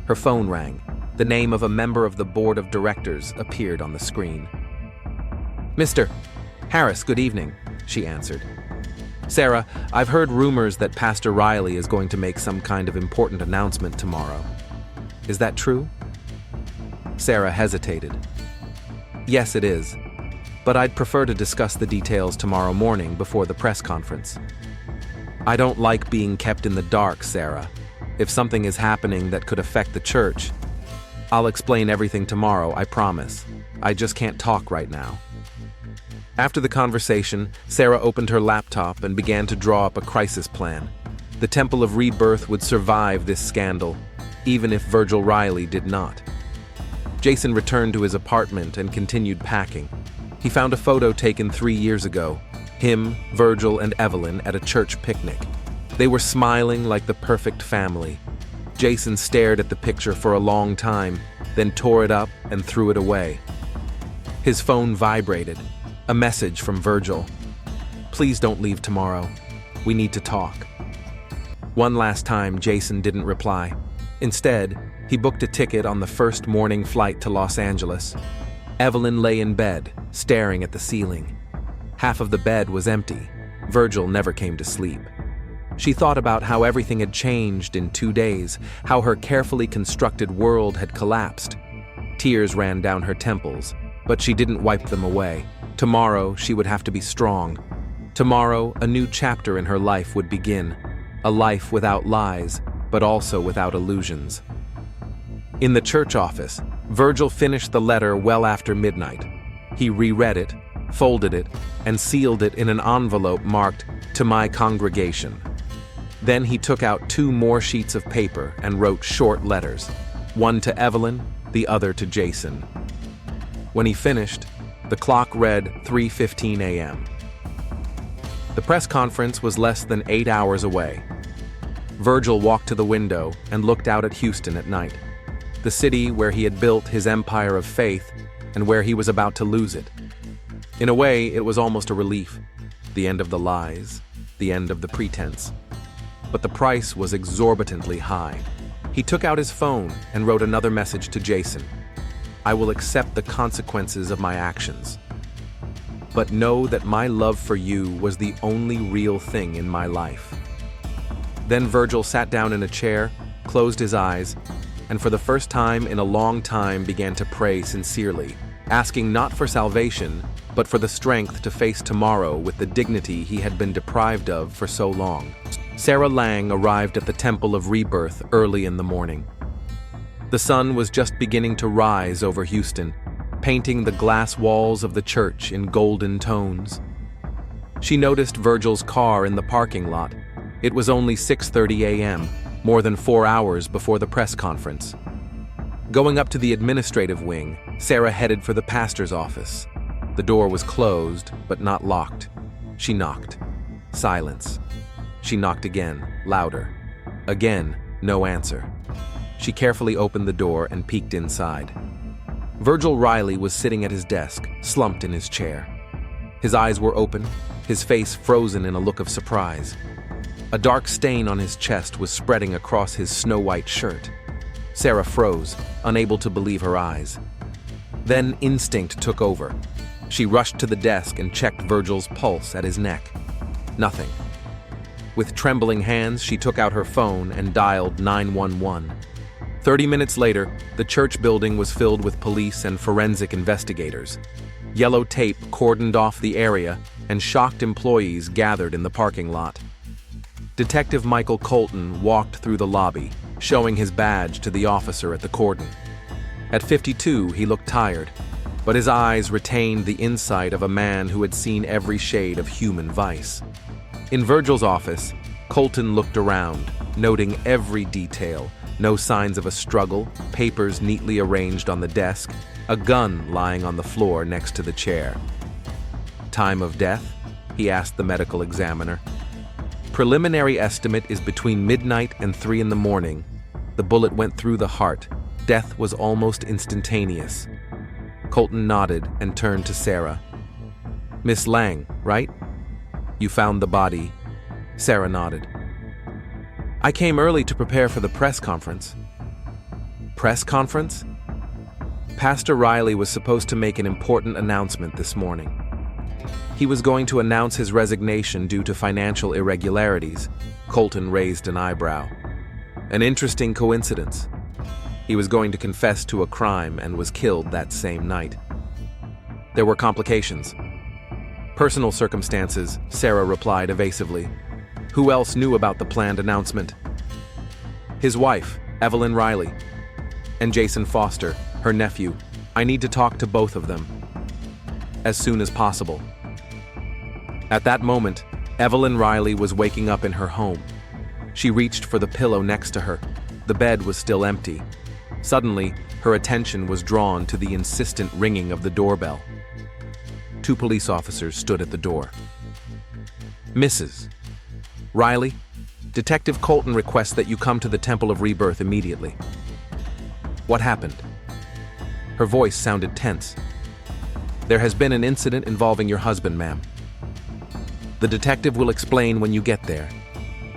Speaker 1: Her phone rang. The name of a member of the board of directors appeared on the screen. "Mr. Harris, good evening," she answered. "Sarah, I've heard rumors that Pastor Riley is going to make some kind of important announcement tomorrow. Is that true?" Sarah hesitated. "Yes, it is, but I'd prefer to discuss the details tomorrow morning before the press conference." "I don't like being kept in the dark, Sarah. If something is happening that could affect the church, I'll explain everything tomorrow, I promise. I just can't talk right now." After the conversation, Sarah opened her laptop and began to draw up a crisis plan. The Temple of Rebirth would survive this scandal, even if Virgil Riley did not. Jason returned to his apartment and continued packing. He found a photo taken 3 years ago, him, Virgil, and Evelyn at a church picnic. They were smiling like the perfect family. Jason stared at the picture for a long time, then tore it up and threw it away. His phone vibrated. A message from Virgil. "Please don't leave tomorrow. We need to talk." One last time, Jason didn't reply. Instead, he booked a ticket on the first morning flight to Los Angeles. Evelyn lay in bed, staring at the ceiling. Half of the bed was empty. Virgil never came to sleep. She thought about how everything had changed in 2 days, how her carefully constructed world had collapsed. Tears ran down her temples, but she didn't wipe them away. Tomorrow, she would have to be strong. Tomorrow, a new chapter in her life would begin. A life without lies, but also without illusions. In the church office, Virgil finished the letter well after midnight. He reread it, folded it, and sealed it in an envelope marked, "To my congregation." Then he took out 2 more sheets of paper and wrote short letters, one to Evelyn, the other to Jason. When he finished, the clock read 3:15 a.m. The press conference was less than 8 hours away. Virgil walked to the window and looked out at Houston at night, the city where he had built his empire of faith and where he was about to lose it. In a way, it was almost a relief. The end of the lies, the end of the pretense. But the price was exorbitantly high. He took out his phone and wrote another message to Jason. "I will accept the consequences of my actions. But know that my love for you was the only real thing in my life." Then Virgil sat down in a chair, closed his eyes, and for the first time in a long time began to pray sincerely, asking not for salvation, but for the strength to face tomorrow with the dignity he had been deprived of for so long. Sarah Lang arrived at the Temple of Rebirth early in the morning. The sun was just beginning to rise over Houston, painting the glass walls of the church in golden tones. She noticed Virgil's car in the parking lot. It was only 6:30 a.m., more than 4 hours before the press conference. Going up to the administrative wing, Sarah headed for the pastor's office. The door was closed, but not locked. She knocked. Silence. She knocked again, louder. Again, no answer. She carefully opened the door and peeked inside. Virgil Riley was sitting at his desk, slumped in his chair. His eyes were open, his face frozen in a look of surprise. A dark stain on his chest was spreading across his snow-white shirt. Sarah froze, unable to believe her eyes. Then instinct took over. She rushed to the desk and checked Virgil's pulse at his neck. Nothing. With trembling hands, she took out her phone and dialed 911. 30 minutes later, the church building was filled with police and forensic investigators. Yellow tape cordoned off the area, and shocked employees gathered in the parking lot. Detective Michael Colton walked through the lobby, showing his badge to the officer at the cordon. At 52, he looked tired, but his eyes retained the insight of a man who had seen every shade of human vice. In Virgil's office, Colton looked around, noting every detail: no signs of a struggle, papers neatly arranged on the desk, a gun lying on the floor next to the chair. Time of death? He asked the medical examiner. Preliminary estimate is between midnight and 3 in the morning. The bullet went through the heart. Death was almost instantaneous. Colton nodded and turned to Sarah. Miss Lang, right? You found the body. Sarah nodded. I came early to prepare for the press conference. Press conference? Pastor Riley was supposed to make an important announcement this morning. He was going to announce his resignation due to financial irregularities. Colton raised an eyebrow. An interesting coincidence. He was going to confess to a crime and was killed that same night. There were complications. Personal circumstances, Sarah replied evasively. Who else knew about the planned announcement? His wife, Evelyn Riley, and Jason Foster, her nephew. I need to talk to both of them as soon as possible. At that moment, Evelyn Riley was waking up in her home. She reached for the pillow next to her. The bed was still empty. Suddenly, her attention was drawn to the insistent ringing of the doorbell. 2 police officers stood at the door. Mrs. Riley, Detective Colton requests that you come to the Temple of Rebirth immediately. What happened? Her voice sounded tense. There has been an incident involving your husband, ma'am. The detective will explain when you get there.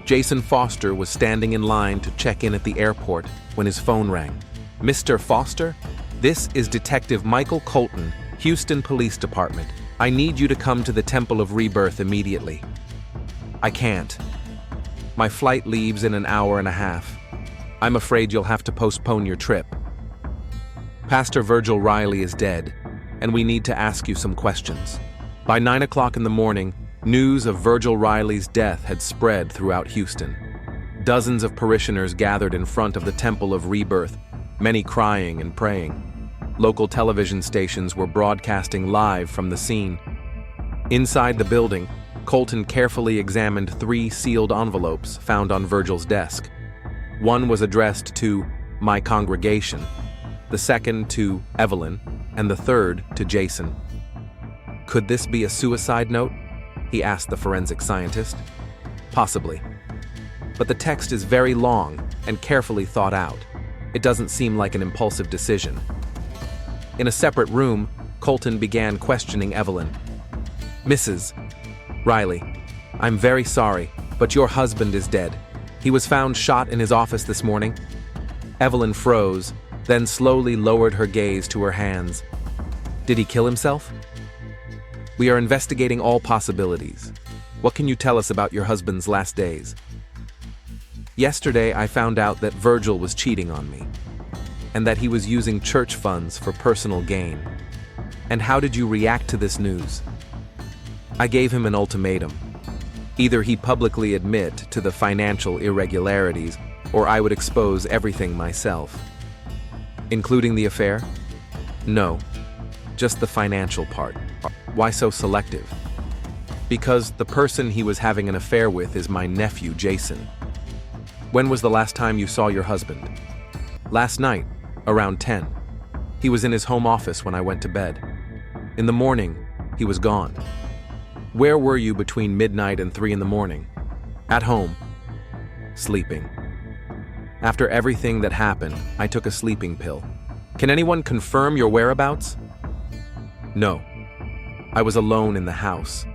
Speaker 1: Jason Foster was standing in line to check in at the airport when his phone rang. Mr. Foster, this is Detective Michael Colton, Houston Police Department. I need you to come to the Temple of Rebirth immediately. I can't. My flight leaves in an hour and a half. I'm afraid you'll have to postpone your trip. Pastor Virgil Riley is dead, and we need to ask you some questions. By 9 o'clock in the morning, news of Virgil Riley's death had spread throughout Houston. Dozens of parishioners gathered in front of the Temple of Rebirth, many crying and praying. Local television stations were broadcasting live from the scene. Inside the building, Colton carefully examined 3 sealed envelopes found on Virgil's desk. One was addressed to my congregation, the second to Evelyn, and the third to Jason. Could this be a suicide note? He asked the forensic scientist. Possibly. But the text is very long and carefully thought out. It doesn't seem like an impulsive decision. In a separate room, Colton began questioning Evelyn. Mrs. Riley, I'm very sorry, but your husband is dead. He was found shot in his office this morning. Evelyn froze, then slowly lowered her gaze to her hands. Did he kill himself? We are investigating all possibilities. What can you tell us about your husband's last days? Yesterday, I found out that Virgil was cheating on me, and that he was using church funds for personal gain. And how did you react to this news? I gave him an ultimatum. Either he publicly admit to the financial irregularities, or I would expose everything myself. Including the affair? No, just the financial part. Why so selective? Because the person he was having an affair with is my nephew, Jason. When was the last time you saw your husband? Last night, around 10. He was in his home office when I went to bed. In the morning, he was gone. Where were you between midnight and 3 in the morning? At home. Sleeping. After everything that happened, I took a sleeping pill. Can anyone confirm your whereabouts? No. I was alone in the house.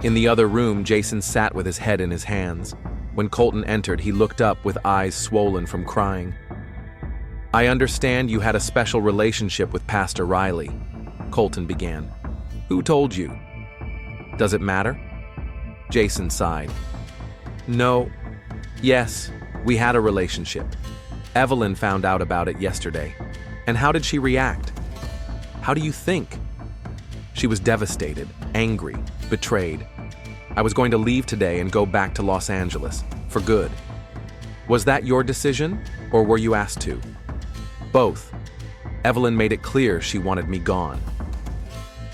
Speaker 1: In the other room, Jason sat with his head in his hands. When Colton entered, he looked up with eyes swollen from crying. I understand you had a special relationship with Pastor Riley, Colton began. Who told you? Does it matter? Jason sighed. No. Yes, we had a relationship. Evelyn found out about it yesterday. And how did she react? How do you think? She was devastated, angry, betrayed. I was going to leave today and go back to Los Angeles, for good. Was that your decision, or were you asked to? Both. Evelyn made it clear she wanted me gone.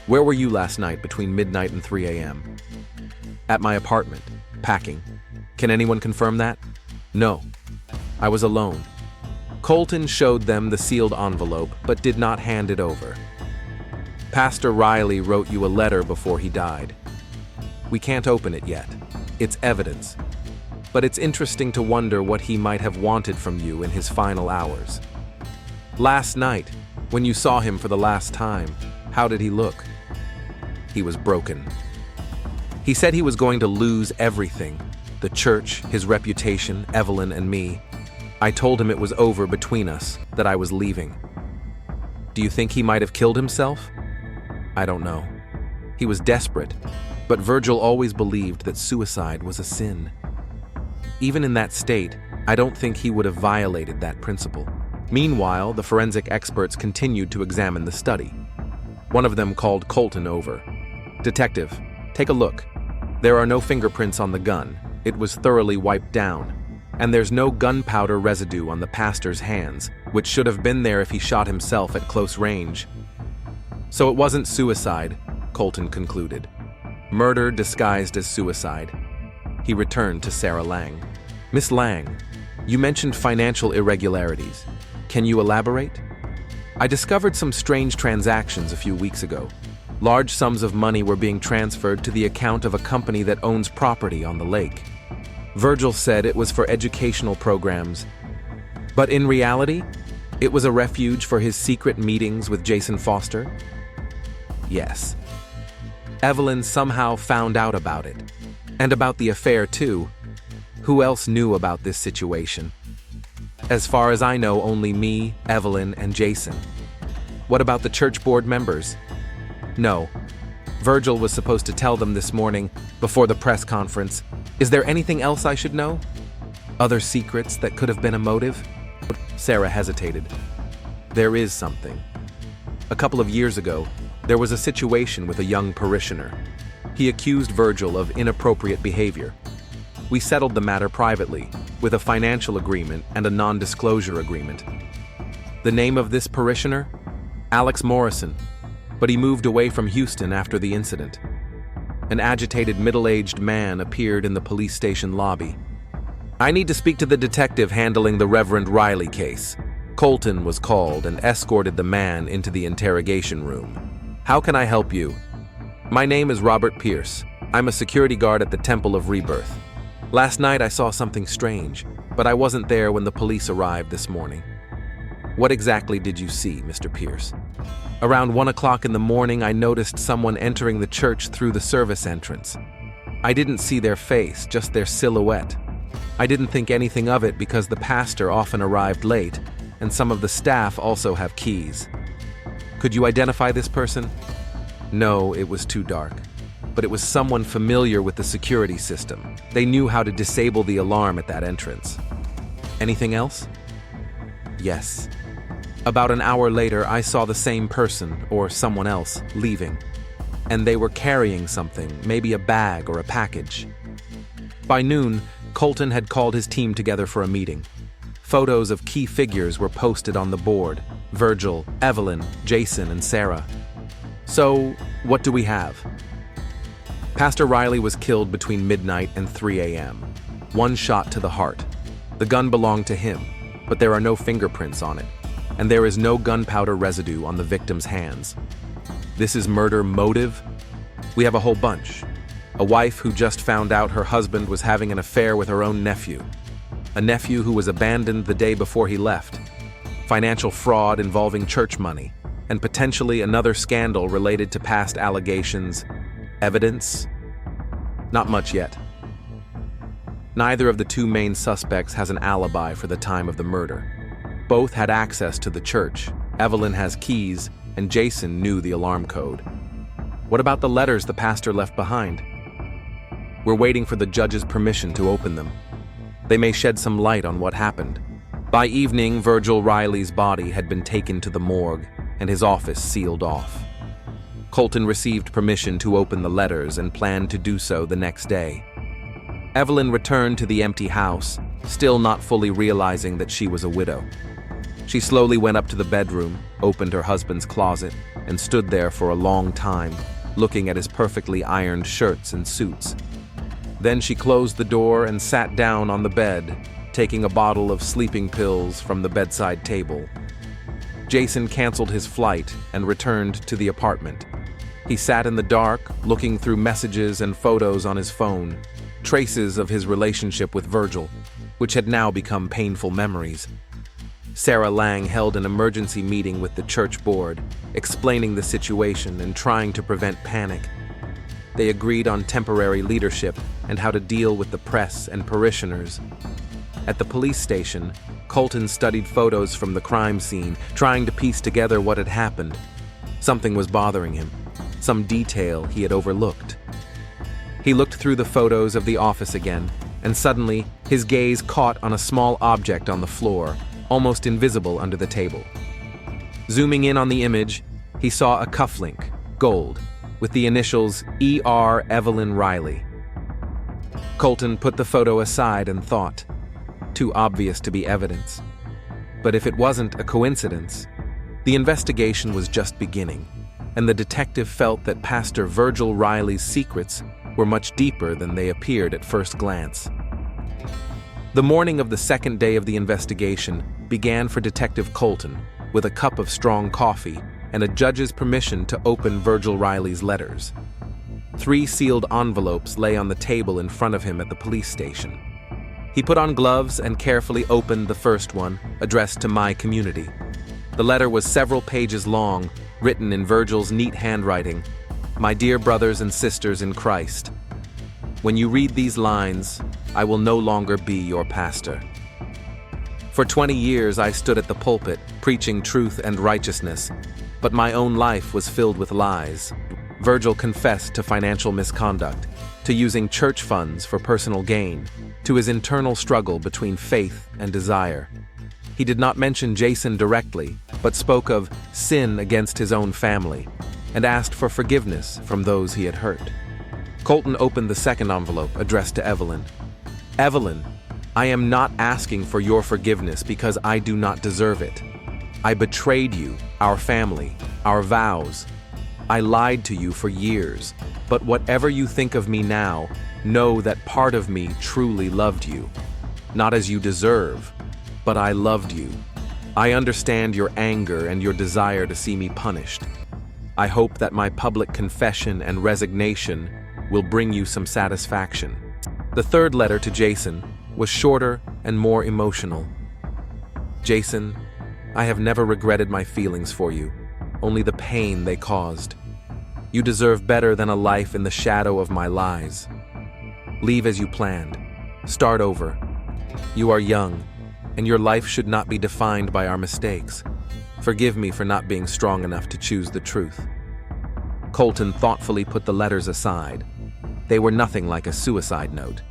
Speaker 1: Where were you last night between midnight and 3 a.m.? At my apartment, packing. Can anyone confirm that? No. I was alone. Colton showed them the sealed envelope, but did not hand it over. Pastor Riley wrote you a letter before he died. We can't open it yet. It's evidence. But it's interesting to wonder what he might have wanted from you in his final hours. Last night, when you saw him for the last time, how did he look? He was broken. He said he was going to lose everything: the church, his reputation, Evelyn and me. I told him it was over between us, that I was leaving. Do you think he might have killed himself? I don't know. He was desperate, but Virgil always believed that suicide was a sin. Even in that state, I don't think he would have violated that principle. Meanwhile, the forensic experts continued to examine the study. One of them called Colton over. "Detective, take a look. There are no fingerprints on the gun. It was thoroughly wiped down. And there's no gunpowder residue on the pastor's hands, which should have been there if he shot himself at close range. So it wasn't suicide," Colton concluded. "Murder disguised as suicide." He returned to Sarah Lang. "Miss Lang, you mentioned financial irregularities. Can you elaborate? I discovered some strange transactions a few weeks ago. Large sums of money were being transferred to the account of a company that owns property on the lake. Virgil said it was for educational programs, but in reality, it was a refuge for his secret meetings with Jason Foster." Yes. Evelyn somehow found out about it. And about the affair, too. Who else knew about this situation? As far as I know, only me, Evelyn, and Jason. What about the church board members? No. Virgil was supposed to tell them this morning, before the press conference. Is there anything else I should know? Other secrets that could have been a motive? Sarah hesitated. There is something. A couple of years ago, there was a situation with a young parishioner. He accused Virgil of inappropriate behavior. We settled the matter privately, with a financial agreement and a non-disclosure agreement. The name of this parishioner? Alex Morrison, but he moved away from Houston after the incident. An agitated middle-aged man appeared in the police station lobby. "I need to speak to the detective handling the Reverend Riley case." Colton was called and escorted the man into the interrogation room. "How can I help you?" "My name is Robert Pierce. I'm a security guard at the Temple of Rebirth. Last night I saw something strange, but I wasn't there when the police arrived this morning." "What exactly did you see, Mr. Pierce?" "Around 1 o'clock in the morning, I noticed someone entering the church through the service entrance. I didn't see their face, just their silhouette. I didn't think anything of it because the pastor often arrived late, and some of the staff also have keys." "Could you identify this person?" "No, it was too dark. But it was someone familiar with the security system. They knew how to disable the alarm at that entrance." "Anything else?" "Yes. About an hour later, I saw the same person, or someone else, leaving. And they were carrying something, maybe a bag or a package." By noon, Colton had called his team together for a meeting. Photos of key figures were posted on the board: Virgil, Evelyn, Jason, and Sarah. "So, what do we have?" Pastor Riley was killed between midnight and 3 a.m. One shot to the heart. The gun belonged to him, but there are no fingerprints on it, and there is no gunpowder residue on the victim's hands. This is murder motive? We have a whole bunch. A wife who just found out her husband was having an affair with her own nephew. A nephew who was abandoned the day before he left. Financial fraud involving church money, and potentially another scandal related to past allegations. Evidence? Not much yet. Neither of the two main suspects has an alibi for the time of the murder. Both had access to the church. Evelyn has keys, and Jason knew the alarm code. What about the letters the pastor left behind? We're waiting for the judge's permission to open them. They may shed some light on what happened. By evening, Virgil Riley's body had been taken to the morgue, and his office sealed off. Colton received permission to open the letters and planned to do so the next day. Evelyn returned to the empty house, still not fully realizing that she was a widow. She slowly went up to the bedroom, opened her husband's closet, and stood there for a long time, looking at his perfectly ironed shirts and suits. Then she closed the door and sat down on the bed, taking a bottle of sleeping pills from the bedside table. Jason canceled his flight and returned to the apartment. He sat in the dark, looking through messages and photos on his phone, traces of his relationship with Virgil, which had now become painful memories. Sarah Lang held an emergency meeting with the church board, explaining the situation and trying to prevent panic. They agreed on temporary leadership and how to deal with the press and parishioners. At the police station, Colton studied photos from the crime scene, trying to piece together what had happened. Something was bothering him, some detail he had overlooked. He looked through the photos of the office again, and suddenly his gaze caught on a small object on the floor, almost invisible under the table. Zooming in on the image, he saw a cufflink, gold, with the initials E.R. Evelyn Riley. Colton put the photo aside and thought, too obvious to be evidence. But if it wasn't a coincidence, the investigation was just beginning, and the detective felt that Pastor Virgil Riley's secrets were much deeper than they appeared at first glance. The morning of the second day of the investigation began for Detective Colton with a cup of strong coffee and a judge's permission to open Virgil Riley's letters. 3 sealed envelopes lay on the table in front of him at the police station. He put on gloves and carefully opened the first one, addressed to My Community. The letter was several pages long, written in Virgil's neat handwriting. My dear brothers and sisters in Christ, when you read these lines, I will no longer be your pastor. For 20 years I stood at the pulpit, preaching truth and righteousness, but my own life was filled with lies. Virgil confessed to financial misconduct, to using church funds for personal gain, to his internal struggle between faith and desire. He did not mention Jason directly, but spoke of sin against his own family, and asked for forgiveness from those he had hurt. Colton opened the second envelope, addressed to Evelyn. Evelyn, I am not asking for your forgiveness because I do not deserve it. I betrayed you, our family, our vows. I lied to you for years, but whatever you think of me now, know that part of me truly loved you. Not as you deserve, but I loved you. I understand your anger and your desire to see me punished. I hope that my public confession and resignation will bring you some satisfaction. The third letter to Jason was shorter and more emotional. Jason, I have never regretted my feelings for you, only the pain they caused. You deserve better than a life in the shadow of my lies. Leave as you planned. Start over. You are young, and your life should not be defined by our mistakes. Forgive me for not being strong enough to choose the truth. Colton thoughtfully put the letters aside. They were nothing like a suicide note.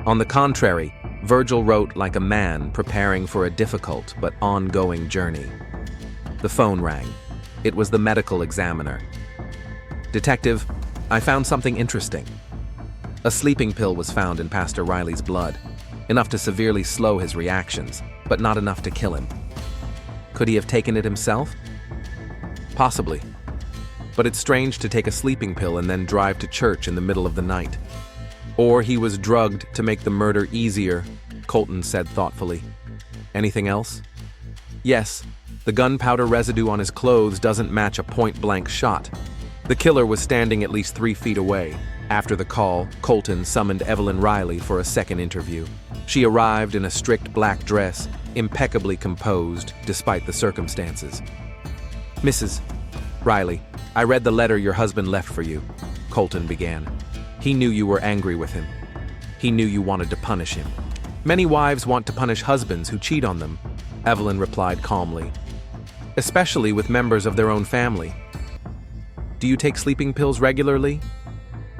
Speaker 1: On the contrary, Virgil wrote like a man preparing for a difficult but ongoing journey. The phone rang. It was the medical examiner. Detective, I found something interesting. A sleeping pill was found in Pastor Riley's blood, enough to severely slow his reactions, but not enough to kill him. Could he have taken it himself? Possibly. But it's strange to take a sleeping pill and then drive to church in the middle of the night. Or he was drugged to make the murder easier, Colton said thoughtfully. Anything else? Yes, the gunpowder residue on his clothes doesn't match a point-blank shot. The killer was standing at least 3 feet away. After the call, Colton summoned Evelyn Riley for a second interview. She arrived in a strict black dress, impeccably composed despite the circumstances. Mrs. Riley, I read the letter your husband left for you, Colton began. He knew you were angry with him. He knew you wanted to punish him. Many wives want to punish husbands who cheat on them, Evelyn replied calmly, especially with members of their own family. Do you take sleeping pills regularly?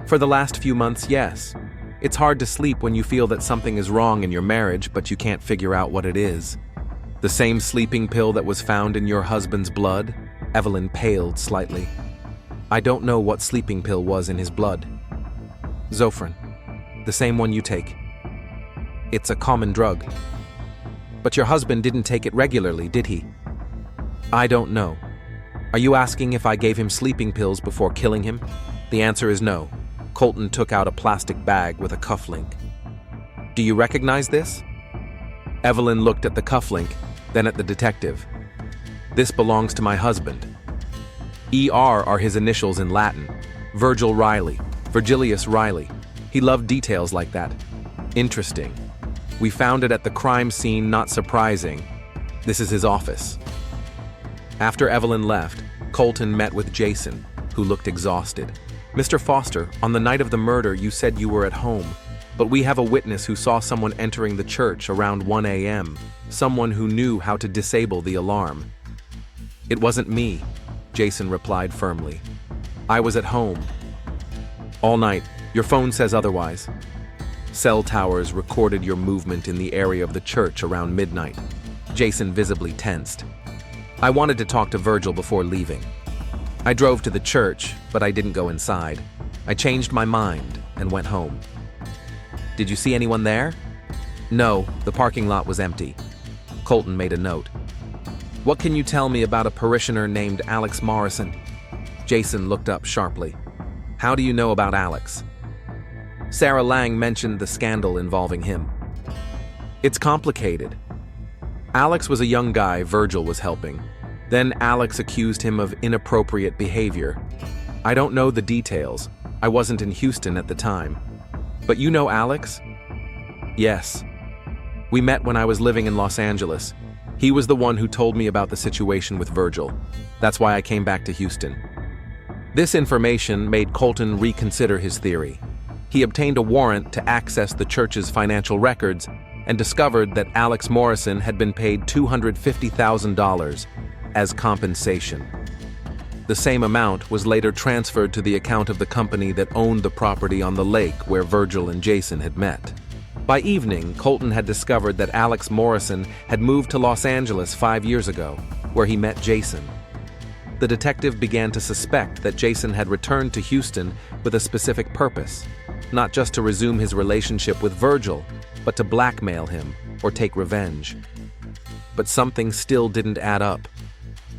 Speaker 1: For the last few months, yes. It's hard to sleep when you feel that something is wrong in your marriage, but you can't figure out what it is. The same sleeping pill that was found in your husband's blood? Evelyn paled slightly. I don't know what sleeping pill was in his blood. Zofran, the same one you take. It's a common drug. But your husband didn't take it regularly, did he? I don't know. Are you asking if I gave him sleeping pills before killing him? The answer is no. Colton took out a plastic bag with a cufflink. Do you recognize this? Evelyn looked at the cufflink, then at the detective. This belongs to my husband. ER are his initials in Latin. Virgil Riley. Virgilius Riley. He loved details like that. Interesting. We found it at the crime scene, not surprising. This is his office. After Evelyn left, Colton met with Jason, who looked exhausted. Mr. Foster, on the night of the murder, you said you were at home, but we have a witness who saw someone entering the church around 1 a.m., someone who knew how to disable the alarm. It wasn't me, Jason replied firmly. I was at home. All night, your phone says otherwise. Cell towers recorded your movement in the area of the church around midnight. Jason visibly tensed. I wanted to talk to Virgil before leaving. I drove to the church, but I didn't go inside. I changed my mind and went home. Did you see anyone there? No, the parking lot was empty. Colton made a note. What can you tell me about a parishioner named Alex Morrison? Jason looked up sharply. How do you know about Alex? Sarah Lang mentioned the scandal involving him. It's complicated. Alex was a young guy Virgil was helping. Then Alex accused him of inappropriate behavior. I don't know the details. I wasn't in Houston at the time. But you know Alex? Yes. We met when I was living in Los Angeles. He was the one who told me about the situation with Virgil. That's why I came back to Houston. This information made Colton reconsider his theory. He obtained a warrant to access the church's financial records and discovered that Alex Morrison had been paid $250,000 as compensation. The same amount was later transferred to the account of the company that owned the property on the lake where Virgil and Jason had met. By evening, Colton had discovered that Alex Morrison had moved to Los Angeles 5 years ago, where he met Jason. The detective began to suspect that Jason had returned to Houston with a specific purpose, not just to resume his relationship with Virgil, but to blackmail him or take revenge. But something still didn't add up.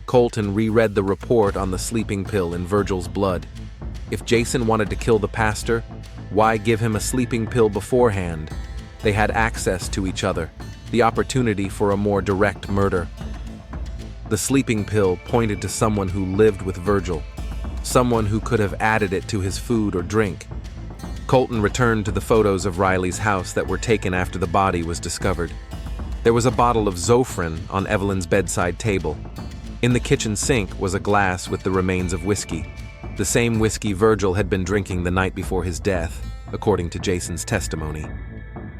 Speaker 1: Colton reread the report on the sleeping pill in Virgil's blood. If Jason wanted to kill the pastor, why give him a sleeping pill beforehand? They had access to each other, the opportunity for a more direct murder. The sleeping pill pointed to someone who lived with Virgil, someone who could have added it to his food or drink. Colton returned to the photos of Riley's house that were taken after the body was discovered. There was a bottle of Zofran on Evelyn's bedside table. In the kitchen sink was a glass with the remains of whiskey, the same whiskey Virgil had been drinking the night before his death, according to Jason's testimony.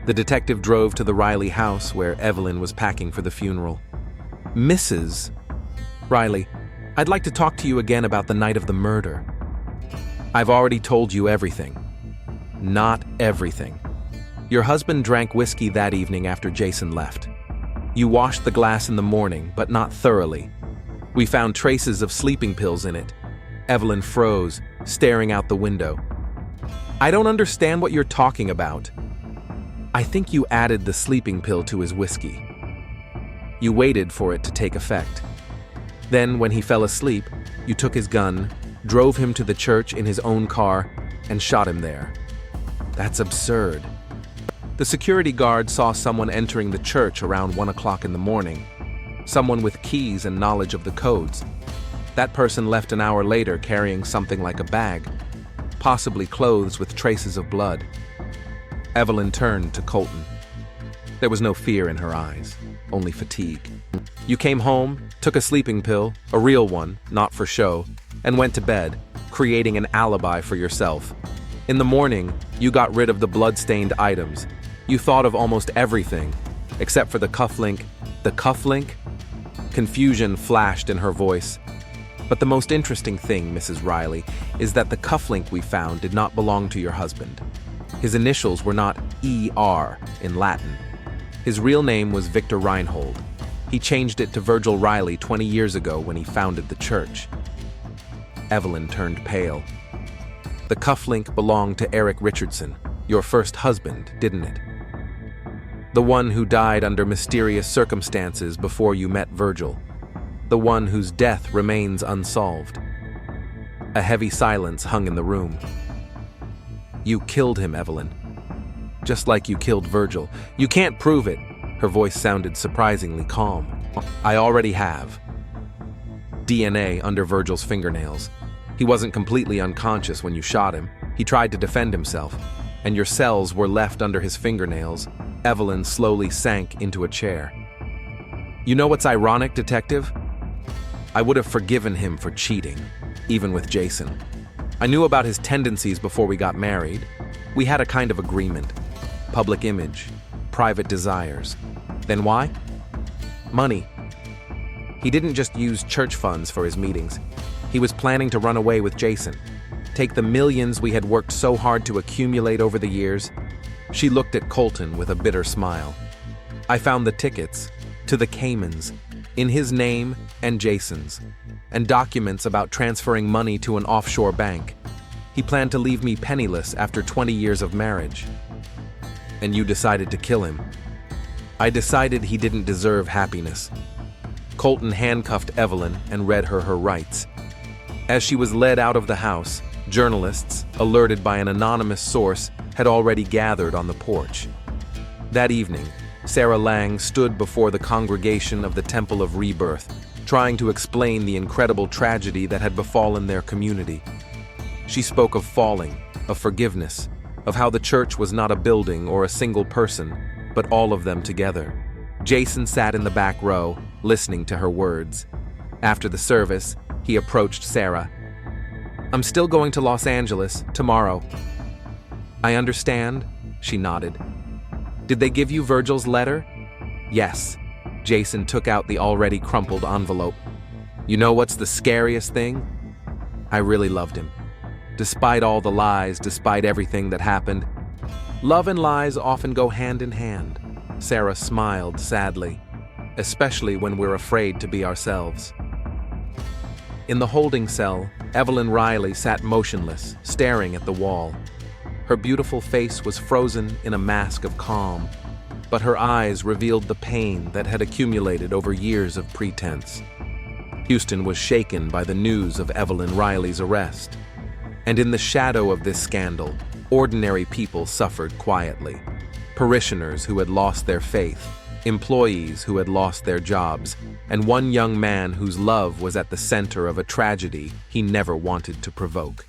Speaker 1: The detective drove to the Riley house where Evelyn was packing for the funeral. Mrs. Riley, I'd like to talk to you again about the night of the murder. I've already told you everything. Not everything. Your husband drank whiskey that evening after Jason left. You washed the glass in the morning, but not thoroughly. We found traces of sleeping pills in it. Evelyn froze, staring out the window. I don't understand what you're talking about. I think you added the sleeping pill to his whiskey. You waited for it to take effect. Then, when he fell asleep, you took his gun, drove him to the church in his own car, and shot him there. That's absurd. The security guard saw someone entering the church around 1 o'clock in the morning. Someone with keys and knowledge of the codes. That person left an hour later carrying something like a bag, possibly clothes with traces of blood. Evelyn turned to Colton. There was no fear in her eyes, only fatigue. You came home, took a sleeping pill, a real one, not for show, and went to bed, creating an alibi for yourself. In the morning, you got rid of the blood-stained items. You thought of almost everything, except for the cufflink. The cufflink? Confusion flashed in her voice. But the most interesting thing, Mrs. Riley, is that the cufflink we found did not belong to your husband. His initials were not ER in Latin. His real name was Victor Reinhold. He changed it to Virgil Riley 20 years ago when he founded the church. Evelyn turned pale. The cufflink belonged to Eric Richardson, your first husband, didn't it? The one who died under mysterious circumstances before you met Virgil. The one whose death remains unsolved. A heavy silence hung in the room. You killed him, Evelyn. Just like you killed Virgil. You can't prove it. Her voice sounded surprisingly calm. I already have. DNA under Virgil's fingernails. He wasn't completely unconscious when you shot him. He tried to defend himself, and your cells were left under his fingernails. Evelyn slowly sank into a chair. You know what's ironic, Detective? I would have forgiven him for cheating, even with Jason. I knew about his tendencies before we got married. We had a kind of agreement. Public image, private desires. Then why? Money. He didn't just use church funds for his meetings. He was planning to run away with Jason. Take the millions we had worked so hard to accumulate over the years. She looked at Colton with a bitter smile. I found the tickets to the Caymans in his name and Jason's, and documents about transferring money to an offshore bank. He planned to leave me penniless after 20 years of marriage. And you decided to kill him. I decided he didn't deserve happiness. Colton handcuffed Evelyn and read her rights. As she was led out of the house, journalists, alerted by an anonymous source, had already gathered on the porch. That evening, Sarah Lang stood before the congregation of the Temple of Rebirth, trying to explain the incredible tragedy that had befallen their community. She spoke of falling, of forgiveness, of how the church was not a building or a single person, but all of them together. Jason sat in the back row, listening to her words. After the service, he approached Sarah. I'm still going to Los Angeles tomorrow. I understand, she nodded. Did they give you Virgil's letter? Yes. Jason took out the already crumpled envelope. You know what's the scariest thing? I really loved him. Despite all the lies, despite everything that happened. Love and lies often go hand in hand. Sarah smiled sadly, especially when we're afraid to be ourselves. In the holding cell, Evelyn Riley sat motionless, staring at the wall. Her beautiful face was frozen in a mask of calm, but her eyes revealed the pain that had accumulated over years of pretense. Houston was shaken by the news of Evelyn Riley's arrest. And in the shadow of this scandal, ordinary people suffered quietly. Parishioners who had lost their faith, employees who had lost their jobs, and one young man whose love was at the center of a tragedy he never wanted to provoke.